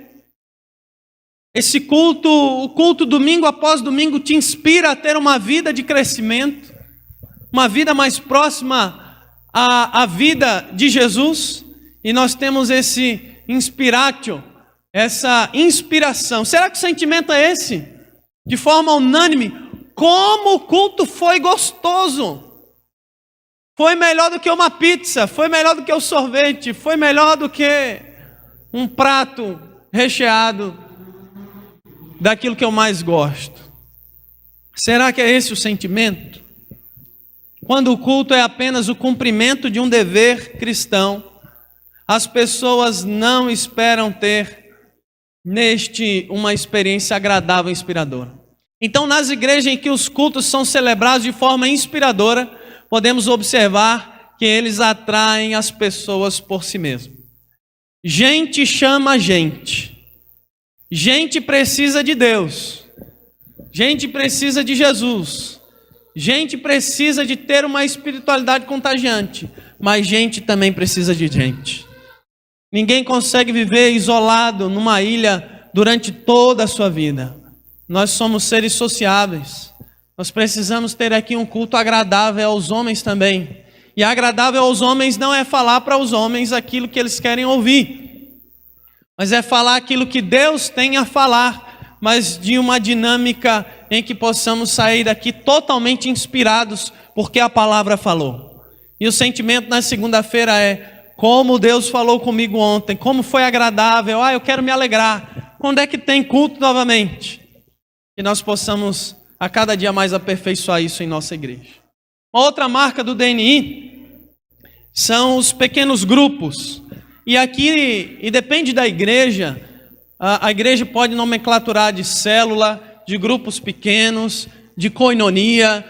Esse culto, o culto domingo após domingo te inspira a ter uma vida de crescimento, uma vida mais próxima à vida de Jesus, e nós temos esse inspiratio, essa inspiração. Será que o sentimento é esse? De forma unânime, como o culto foi gostoso! Foi melhor do que uma pizza, foi melhor do que o sorvete, foi melhor do que um prato recheado daquilo que eu mais gosto. Será que é esse o sentimento? Quando o culto é apenas o cumprimento de um dever cristão, as pessoas não esperam ter neste uma experiência agradável e inspiradora. Então, nas igrejas em que os cultos são celebrados de forma inspiradora, podemos observar que eles atraem as pessoas por si mesmos. Gente chama gente. Gente precisa de Deus. Gente precisa de Jesus. Gente precisa de ter uma espiritualidade contagiante. Mas gente também precisa de gente. Ninguém consegue viver isolado numa ilha durante toda a sua vida. Nós somos seres sociáveis. Nós precisamos ter aqui um culto agradável aos homens também. E agradável aos homens não é falar para os homens aquilo que eles querem ouvir, mas é falar aquilo que Deus tem a falar, mas de uma dinâmica em que possamos sair daqui totalmente inspirados, porque a palavra falou. E o sentimento na segunda-feira é: como Deus falou comigo ontem, como foi agradável, eu quero me alegrar. Quando é que tem culto novamente? Que nós possamos a cada dia mais aperfeiçoar isso em nossa igreja. Uma outra marca do DNI são os pequenos grupos. E aqui, e depende da igreja, a igreja pode nomenclaturar de célula, de grupos pequenos, de koinonia,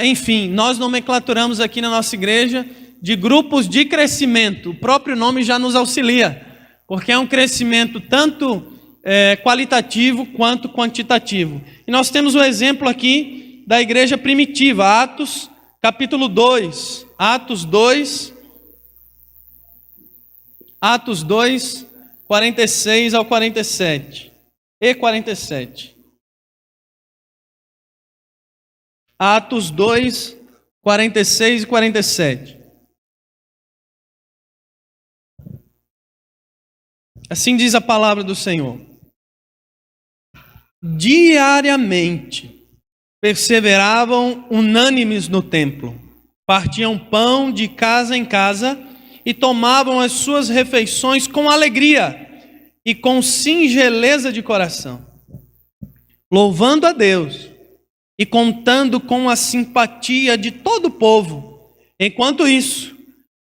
enfim, nós nomenclaturamos aqui na nossa igreja de grupos de crescimento. O próprio nome já nos auxilia, porque é um crescimento tanto qualitativo quanto quantitativo. E nós temos o exemplo aqui da igreja primitiva, Atos capítulo 2, Atos 2, 46 ao 47 e 47. Atos 2, 46 e 47. Assim diz a palavra do Senhor. Diariamente perseveravam unânimes no templo, partiam pão de casa em casa e tomavam as suas refeições com alegria e com singeleza de coração, louvando a Deus e contando com a simpatia de todo o povo. Enquanto isso,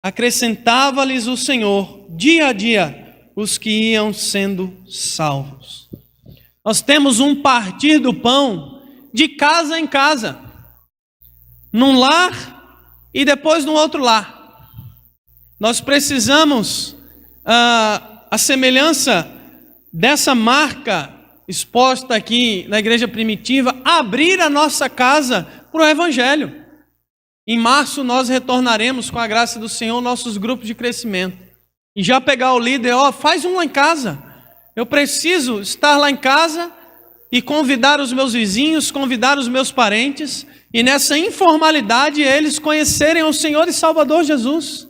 acrescentava-lhes o Senhor dia a dia os que iam sendo salvos. Nós temos um partir do pão de casa em casa, num lar e depois no outro lar. Nós precisamos, a semelhança dessa marca exposta aqui na igreja primitiva, abrir a nossa casa para o Evangelho. Em março nós retornaremos, com a graça do Senhor, nossos grupos de crescimento. E já pegar o líder, faz um lá em casa. Eu preciso estar lá em casa e convidar os meus vizinhos, convidar os meus parentes, e nessa informalidade eles conhecerem o Senhor e Salvador Jesus.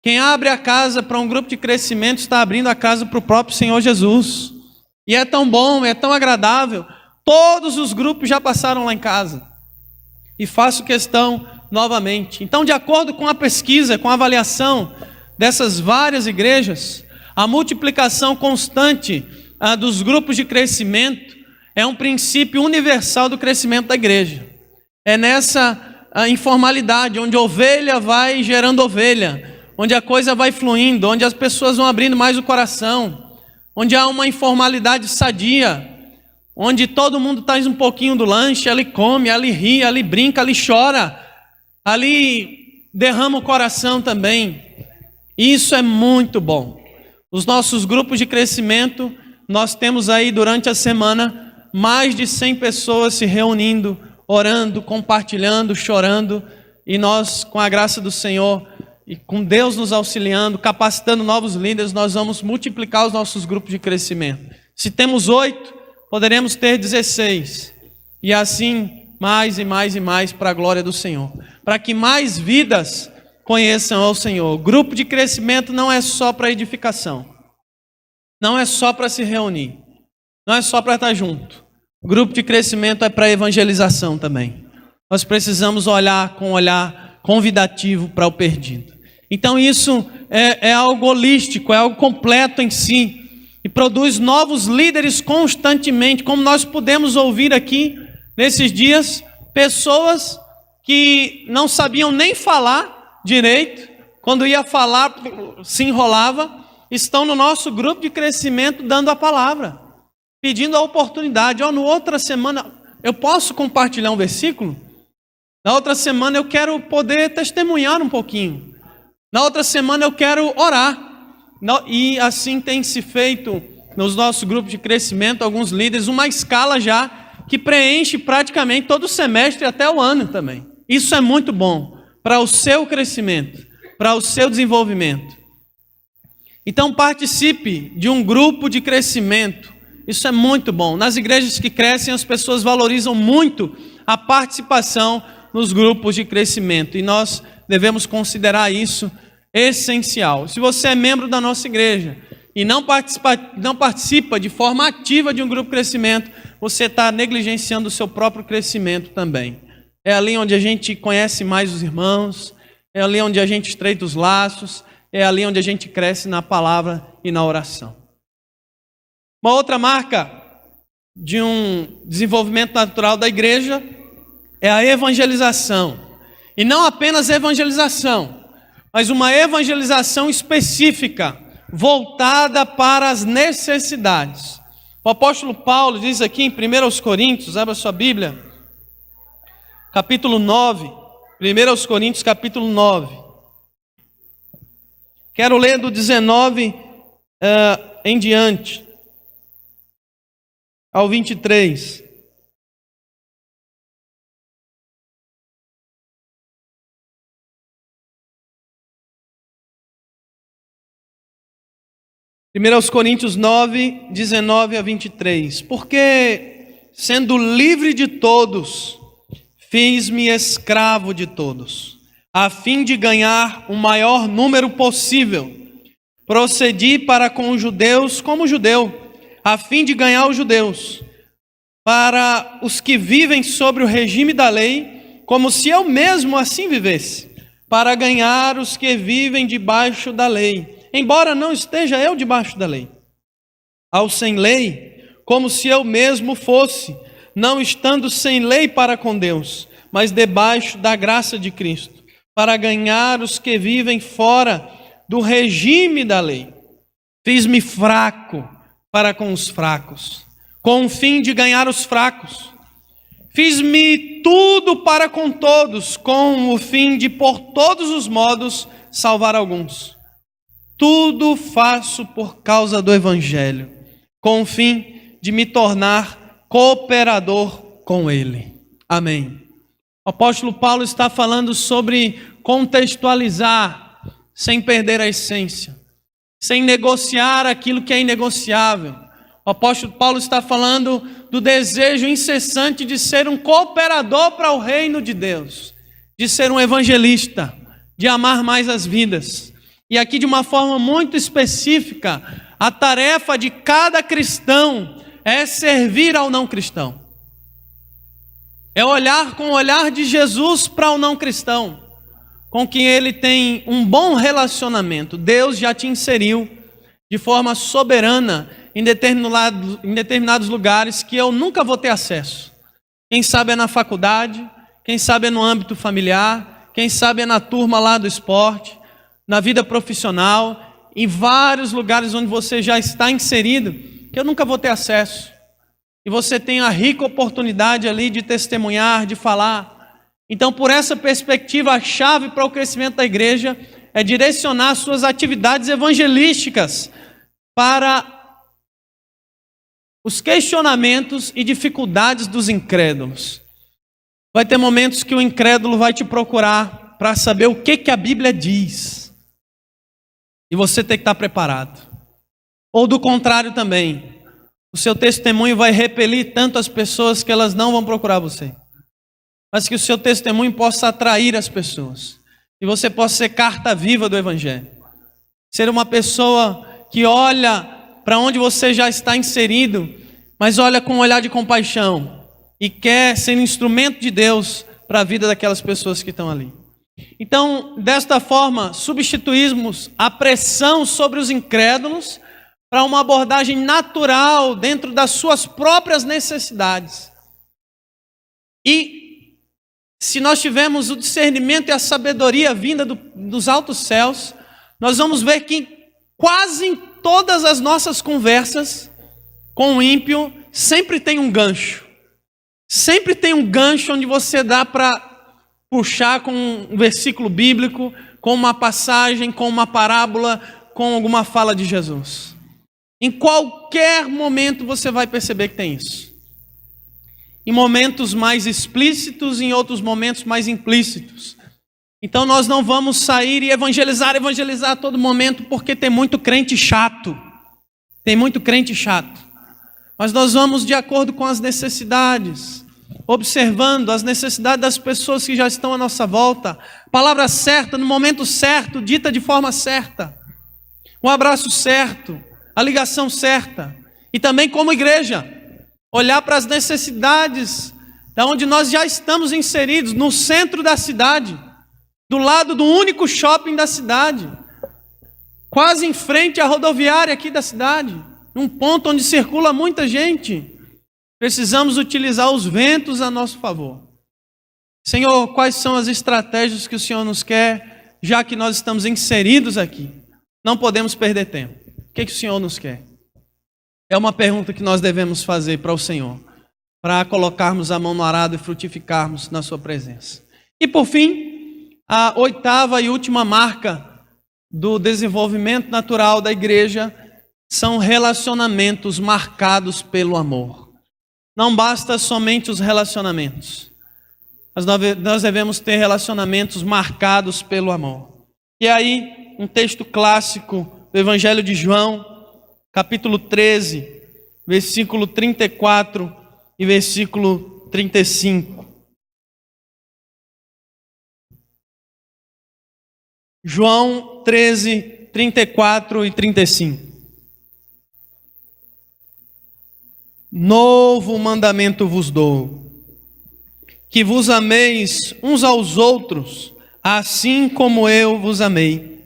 Quem abre a casa para um grupo de crescimento está abrindo a casa para o próprio Senhor Jesus. E é tão bom, é tão agradável. Todos os grupos já passaram lá em casa. E faço questão novamente. Então, de acordo com a pesquisa, com a avaliação dessas várias igrejas, a multiplicação constante dos grupos de crescimento é um princípio universal do crescimento da igreja. É nessa informalidade, onde ovelha vai gerando ovelha, onde a coisa vai fluindo, onde as pessoas vão abrindo mais o coração, onde há uma informalidade sadia, onde todo mundo traz um pouquinho do lanche, ali come, ali ri, ali brinca, ali chora, ali derrama o coração também. Isso é muito bom. Os nossos grupos de crescimento, nós temos aí durante a semana mais de 100 pessoas se reunindo, orando, compartilhando, chorando, e nós, com a graça do Senhor e com Deus nos auxiliando, capacitando novos líderes, nós vamos multiplicar os nossos grupos de crescimento. Se temos 8, poderemos ter 16, e assim mais e mais e mais para a glória do Senhor, para que mais vidas conheçam ao Senhor. Grupo de crescimento não é só para edificação, não é só para se reunir, não é só para estar junto. Grupo de crescimento é para evangelização também. Nós precisamos olhar com um olhar convidativo para o perdido. Então isso é algo holístico, é algo completo em si, e produz novos líderes constantemente, como nós pudemos ouvir aqui nesses dias, pessoas que não sabiam nem falar direito, quando ia falar se enrolava, estão no nosso grupo de crescimento dando a palavra, pedindo a oportunidade. Na outra semana eu posso compartilhar um versículo? Na outra semana eu quero poder testemunhar um pouquinho. Na outra semana eu quero orar. E assim tem se feito nos nossos grupos de crescimento, alguns líderes, uma escala já que preenche praticamente todo o semestre até o ano também. Isso é muito bom para o seu crescimento, para o seu desenvolvimento. Então participe de um grupo de crescimento. Isso é muito bom. Nas igrejas que crescem, as pessoas valorizam muito a participação nos grupos de crescimento. E nós devemos considerar isso essencial. Se você é membro da nossa igreja e não participa de forma ativa de um grupo de crescimento, você está negligenciando o seu próprio crescimento também. É ali onde a gente conhece mais os irmãos, é ali onde a gente estreita os laços, é ali onde a gente cresce na palavra e na oração. Uma outra marca de um desenvolvimento natural da igreja é a evangelização. E não apenas evangelização, mas uma evangelização específica, voltada para as necessidades. O apóstolo Paulo diz aqui em 1 Coríntios, abra sua Bíblia, capítulo 9, 1 Coríntios capítulo 9. Quero ler do 19 em diante, ao 23. Primeiros Coríntios 9, 19 a 23. Porque, sendo livre de todos, fiz-me escravo de todos, a fim de ganhar o maior número possível. Procedi para com os judeus como judeu, a fim de ganhar os judeus. Para os que vivem sobre o regime da lei, como se eu mesmo assim vivesse, para ganhar os que vivem debaixo da lei, embora não esteja eu debaixo da lei. Ao sem lei, como se eu mesmo fosse, não estando sem lei para com Deus, mas debaixo da graça de Cristo, para ganhar os que vivem fora do regime da lei. Fiz-me fraco para com os fracos, com o fim de ganhar os fracos. Fiz-me tudo para com todos, com o fim de, por todos os modos, salvar alguns. Tudo faço por causa do Evangelho, com o fim de me tornar cooperador com ele. Amém. O apóstolo Paulo está falando sobre contextualizar, sem perder a essência, sem negociar aquilo que é inegociável. O apóstolo Paulo está falando do desejo incessante de ser um cooperador para o reino de Deus, de ser um evangelista, de amar mais as vidas. E aqui de uma forma muito específica, a tarefa de cada cristão é servir ao não cristão. É olhar com o olhar de Jesus para o não cristão, com quem ele tem um bom relacionamento. Deus já te inseriu de forma soberana em determinados lugares que eu nunca vou ter acesso. Quem sabe é na faculdade, quem sabe é no âmbito familiar, quem sabe é na turma lá do esporte, na vida profissional, em vários lugares onde você já está inserido, que eu nunca vou ter acesso. E você tem a rica oportunidade ali de testemunhar, de falar. Então, por essa perspectiva, a chave para o crescimento da igreja é direcionar suas atividades evangelísticas para os questionamentos e dificuldades dos incrédulos. Vai ter momentos que o incrédulo vai te procurar para saber o que a Bíblia diz. E você tem que estar preparado. Ou do contrário também. O seu testemunho vai repelir tanto as pessoas que elas não vão procurar você. Mas que o seu testemunho possa atrair as pessoas. E você possa ser carta viva do Evangelho. Ser uma pessoa que olha para onde você já está inserido, mas olha com um olhar de compaixão. E quer ser instrumento de Deus para a vida daquelas pessoas que estão ali. Então, desta forma, substituímos a pressão sobre os incrédulos para uma abordagem natural dentro das suas próprias necessidades. E se nós tivermos o discernimento e a sabedoria vinda dos altos céus, nós vamos ver que quase em todas as nossas conversas com o ímpio, sempre tem um gancho. Sempre tem um gancho onde você dá para puxar com um versículo bíblico, com uma passagem, com uma parábola, com alguma fala de Jesus. Em qualquer momento você vai perceber que tem isso. Em momentos mais explícitos, em outros momentos mais implícitos. Então nós não vamos sair e evangelizar a todo momento, porque tem muito crente chato. Tem muito crente chato. Mas nós vamos de acordo com as necessidades, observando as necessidades das pessoas que já estão à nossa volta. Palavra certa, no momento certo, dita de forma certa. Um abraço certo, a ligação certa. E também como igreja, olhar para as necessidades da onde nós já estamos inseridos, no centro da cidade. do lado do único shopping da cidade, quase em frente à rodoviária aqui da cidade, num ponto onde circula muita gente. Precisamos utilizar os ventos a nosso favor. Senhor, quais são as estratégias que o Senhor nos quer, já que nós estamos inseridos aqui? Não podemos perder tempo. O que o Senhor nos quer? É uma pergunta que nós devemos fazer para o Senhor, para colocarmos a mão no arado e frutificarmos na sua presença. E por fim, a 8ª e última marca do desenvolvimento natural da igreja são relacionamentos marcados pelo amor. Não basta somente os relacionamentos. Nós devemos ter relacionamentos marcados pelo amor. E aí, um texto clássico do Evangelho de João, capítulo 13, versículo 34 e versículo 35. João 13, 34 e 35. Novo mandamento vos dou, que vos ameis uns aos outros, assim como eu vos amei.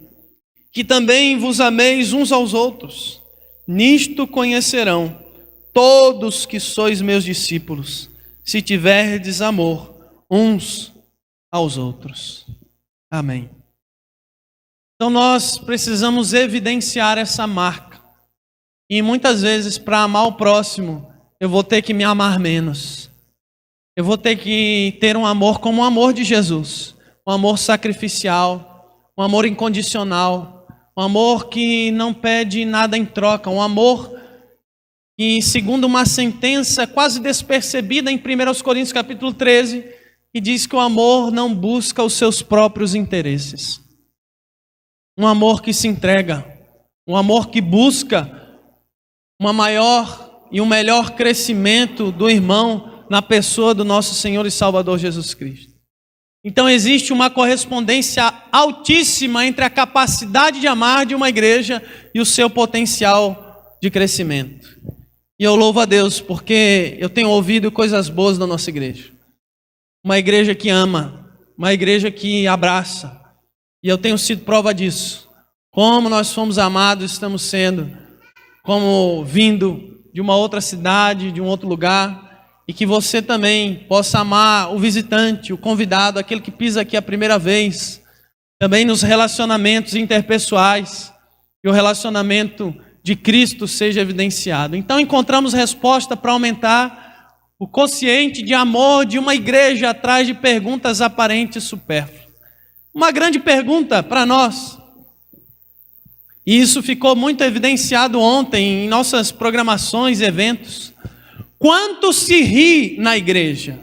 Que também vos ameis uns aos outros. Nisto conhecerão todos que sois meus discípulos, se tiverdes amor uns aos outros. Amém. Então nós precisamos evidenciar essa marca. E muitas vezes, para amar o próximo, eu vou ter que me amar menos. Eu vou ter que ter um amor como o amor de Jesus. Um amor sacrificial, um amor incondicional, um amor que não pede nada em troca, um amor que, segundo uma sentença quase despercebida em 1 Coríntios capítulo 13, que diz que o amor não busca os seus próprios interesses. Um amor que se entrega, um amor que busca uma maior e um melhor crescimento do irmão na pessoa do nosso Senhor e Salvador Jesus Cristo. Então existe uma correspondência altíssima entre a capacidade de amar de uma igreja e o seu potencial de crescimento. E eu louvo a Deus porque eu tenho ouvido coisas boas da nossa igreja. Uma igreja que ama, uma igreja que abraça. E eu tenho sido prova disso. Como nós fomos amados, estamos sendo, como vindo de uma outra cidade, de um outro lugar, e que você também possa amar o visitante, o convidado, aquele que pisa aqui a primeira vez, também nos relacionamentos interpessoais, e o relacionamento de Cristo seja evidenciado. Então encontramos resposta para aumentar o quociente de amor de uma igreja atrás de perguntas aparentes e supérfluas. Uma grande pergunta para nós, e isso ficou muito evidenciado ontem em nossas programações e eventos. Quanto se ri na igreja?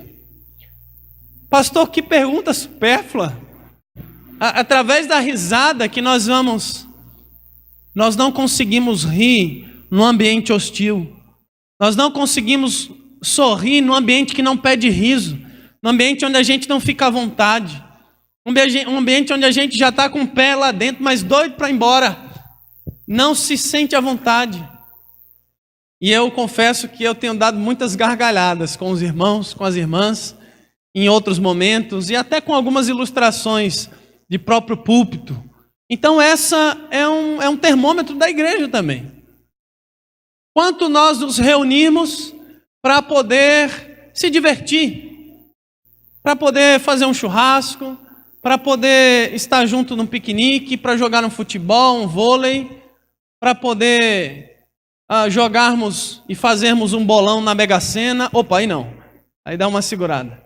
Pastor, que pergunta supérflua. Através da risada que nós não conseguimos rir num ambiente hostil. Nós não conseguimos sorrir num ambiente que não pede riso. Num ambiente onde a gente não fica à vontade. Um ambiente onde a gente já está com o pé lá dentro, mas doido para ir embora. Não se sente à vontade. E eu confesso que eu tenho dado muitas gargalhadas com os irmãos, com as irmãs, em outros momentos, e até com algumas ilustrações de próprio púlpito. Então essa é um termômetro da igreja também. Quanto nós nos reunimos para poder se divertir, para poder fazer um churrasco, para poder estar junto num piquenique, para jogar um futebol, um vôlei, para poder jogarmos e fazermos um bolão na Mega Sena. Opa, aí não. Aí dá uma segurada.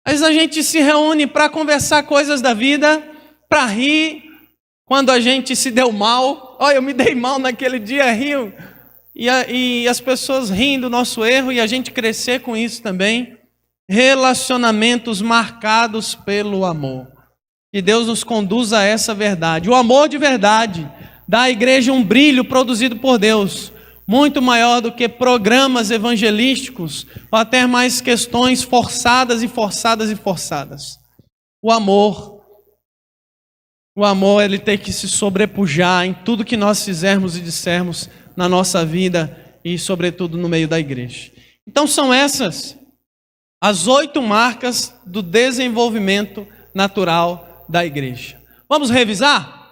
Mas a gente se reúne para conversar coisas da vida, para rir quando a gente se deu mal. Olha, eu me dei mal naquele dia, rio. E as pessoas riem do nosso erro e a gente crescer com isso também. Relacionamentos marcados pelo amor. Que Deus nos conduza a essa verdade. O amor de verdade dá à igreja um brilho produzido por Deus, muito maior do que programas evangelísticos, ou até mais questões forçadas e forçadas e forçadas. O amor, ele tem que se sobrepujar em tudo que nós fizermos e dissermos na nossa vida e, sobretudo, no meio da igreja. Então, são essas as 8 marcas do desenvolvimento natural da igreja. Vamos revisar?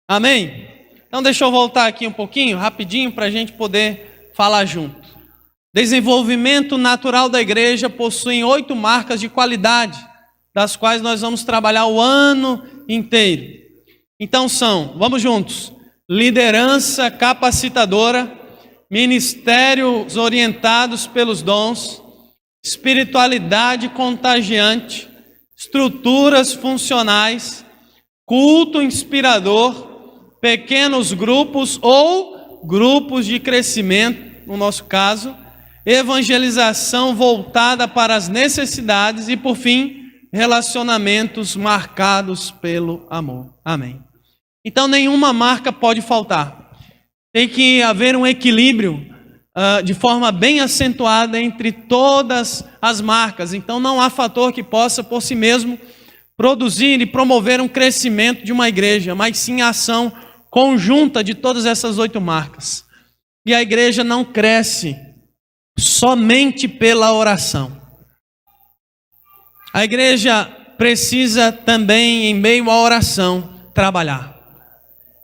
Amém? Então deixa eu voltar aqui um pouquinho, rapidinho, para a gente poder falar junto. Desenvolvimento natural da igreja possui 8 marcas de qualidade, das quais nós vamos trabalhar o ano inteiro. Então vamos juntos: liderança capacitadora, ministérios orientados pelos dons, espiritualidade contagiante, estruturas funcionais, culto inspirador, pequenos grupos ou grupos de crescimento, no nosso caso, evangelização voltada para as necessidades e, por fim, relacionamentos marcados pelo amor. Amém. Então, nenhuma marca pode faltar. Tem que haver um equilíbrio de forma bem acentuada entre todas as marcas. Então, não há fator que possa, por si mesmo, produzir e promover um crescimento de uma igreja, mas sim a ação conjunta de todas essas 8 marcas. E a igreja não cresce somente pela oração. A igreja precisa também, em meio à oração, trabalhar.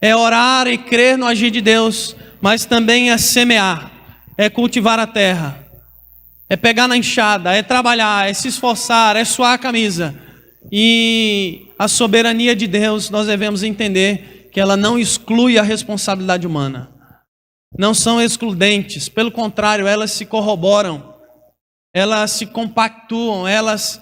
É orar e crer no agir de Deus, mas também é semear, é cultivar a terra, é pegar na enxada, é trabalhar, é se esforçar, é suar a camisa. E a soberania de Deus, nós devemos entender que ela não exclui a responsabilidade humana. Não são excludentes, pelo contrário, elas se corroboram, elas se compactuam, elas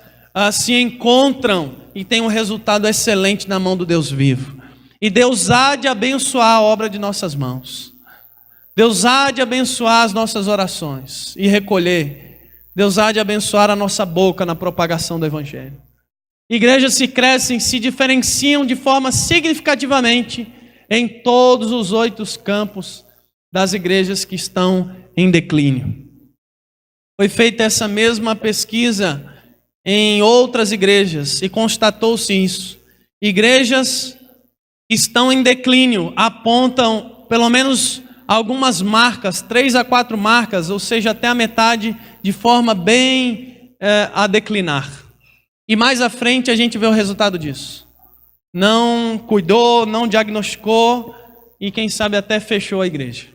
se encontram e têm um resultado excelente na mão do Deus vivo. E Deus há de abençoar a obra de nossas mãos. Deus há de abençoar as nossas orações e recolher. Deus há de abençoar a nossa boca na propagação do Evangelho. Igrejas se crescem, se diferenciam de forma significativamente em todos os 8 campos das igrejas que estão em declínio. Foi feita essa mesma pesquisa em outras igrejas e constatou-se isso. Igrejas que estão em declínio apontam pelo menos algumas marcas, 3 a 4 marcas, ou seja, até a metade, de forma bem a declinar. E mais à frente a gente vê o resultado disso. Não cuidou, não diagnosticou e quem sabe até fechou a igreja.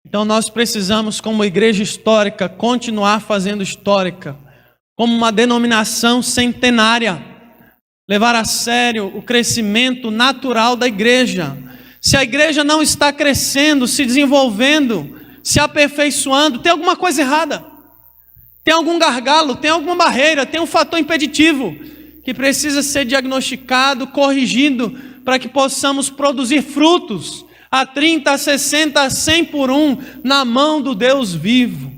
Então nós precisamos, como igreja histórica, continuar fazendo histórica, como uma denominação centenária, levar a sério o crescimento natural da igreja. Se a igreja não está crescendo, se desenvolvendo, se aperfeiçoando, tem alguma coisa errada. Tem algum gargalo, tem alguma barreira, tem um fator impeditivo que precisa ser diagnosticado, corrigido, para que possamos produzir frutos a 30, a 60, a 100 por 1 na mão do Deus vivo.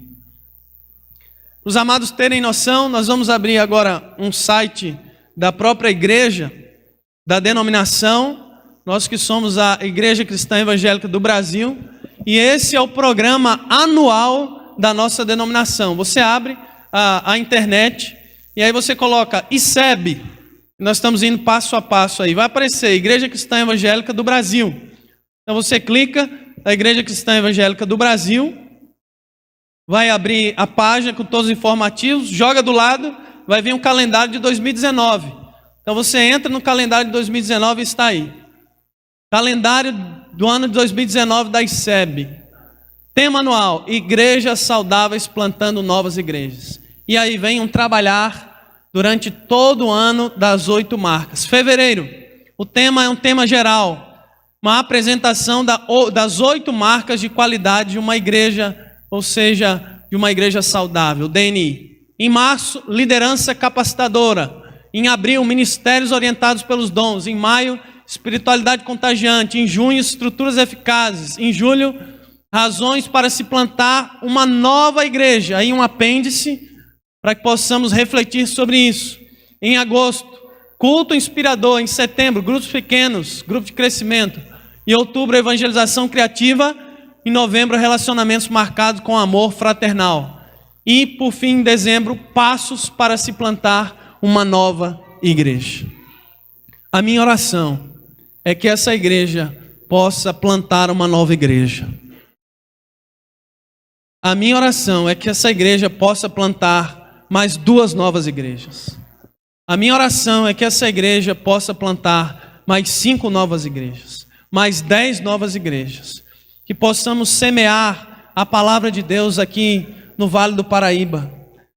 Os amados terem noção, nós vamos abrir agora um site da própria igreja, da denominação, nós que somos a Igreja Cristã Evangélica do Brasil, e esse é o programa anual da nossa denominação. Você abre a internet e aí você coloca ICEB, nós estamos indo passo a passo aí, vai aparecer Igreja Cristã Evangélica do Brasil. Então você clica na Igreja Cristã Evangélica do Brasil, vai abrir a página com todos os informativos, joga do lado, vai vir um calendário de 2019. Então você entra no calendário de 2019 e está aí. Calendário do ano de 2019 da ICEB. Tema anual: Igrejas Saudáveis Plantando Novas Igrejas. E aí vem um trabalhar durante todo o ano das 8 marcas. Fevereiro, o tema é um tema geral. Uma apresentação das 8 marcas de qualidade de uma igreja, ou seja, de uma igreja saudável, DNI. Em março, liderança capacitadora. Em abril, ministérios orientados pelos dons. Em maio, espiritualidade contagiante. Em junho, estruturas eficazes. Em julho, razões para se plantar uma nova igreja. Aí um apêndice para que possamos refletir sobre isso. Em agosto, culto inspirador. Em setembro, grupos pequenos, grupo de crescimento. Em outubro, evangelização criativa. Em novembro, relacionamentos marcados com amor fraternal. E, por fim, em dezembro, passos para se plantar uma nova igreja. A minha oração é que essa igreja possa plantar uma nova igreja. A minha oração é que essa igreja possa plantar mais 2 novas igrejas. A minha oração é que essa igreja possa plantar mais 5 novas igrejas, mais 10 novas igrejas, que possamos semear a palavra de Deus aqui no Vale do Paraíba,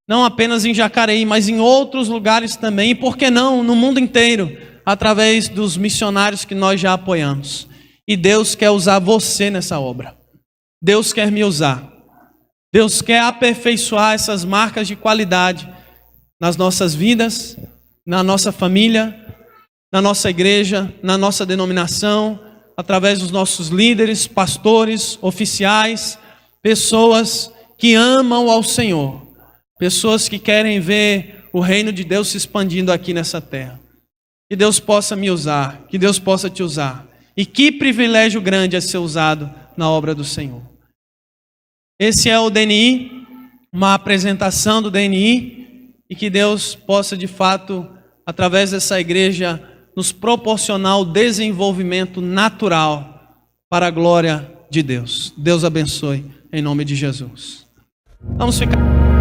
não apenas em Jacareí, mas em outros lugares também, e por que não, no mundo inteiro, através dos missionários que nós já apoiamos. E Deus quer usar você nessa obra. Deus quer me usar. Deus quer aperfeiçoar essas marcas de qualidade nas nossas vidas, na nossa família, na nossa igreja, na nossa denominação, através dos nossos líderes, pastores, oficiais, pessoas que amam ao Senhor, pessoas que querem ver o reino de Deus se expandindo aqui nessa terra. Que Deus possa me usar, que Deus possa te usar. E que privilégio grande é ser usado na obra do Senhor. Esse é o DNI, uma apresentação do DNI, e que Deus possa de fato, através dessa igreja, nos proporcionar o desenvolvimento natural para a glória de Deus. Deus abençoe, em nome de Jesus. Vamos ficar...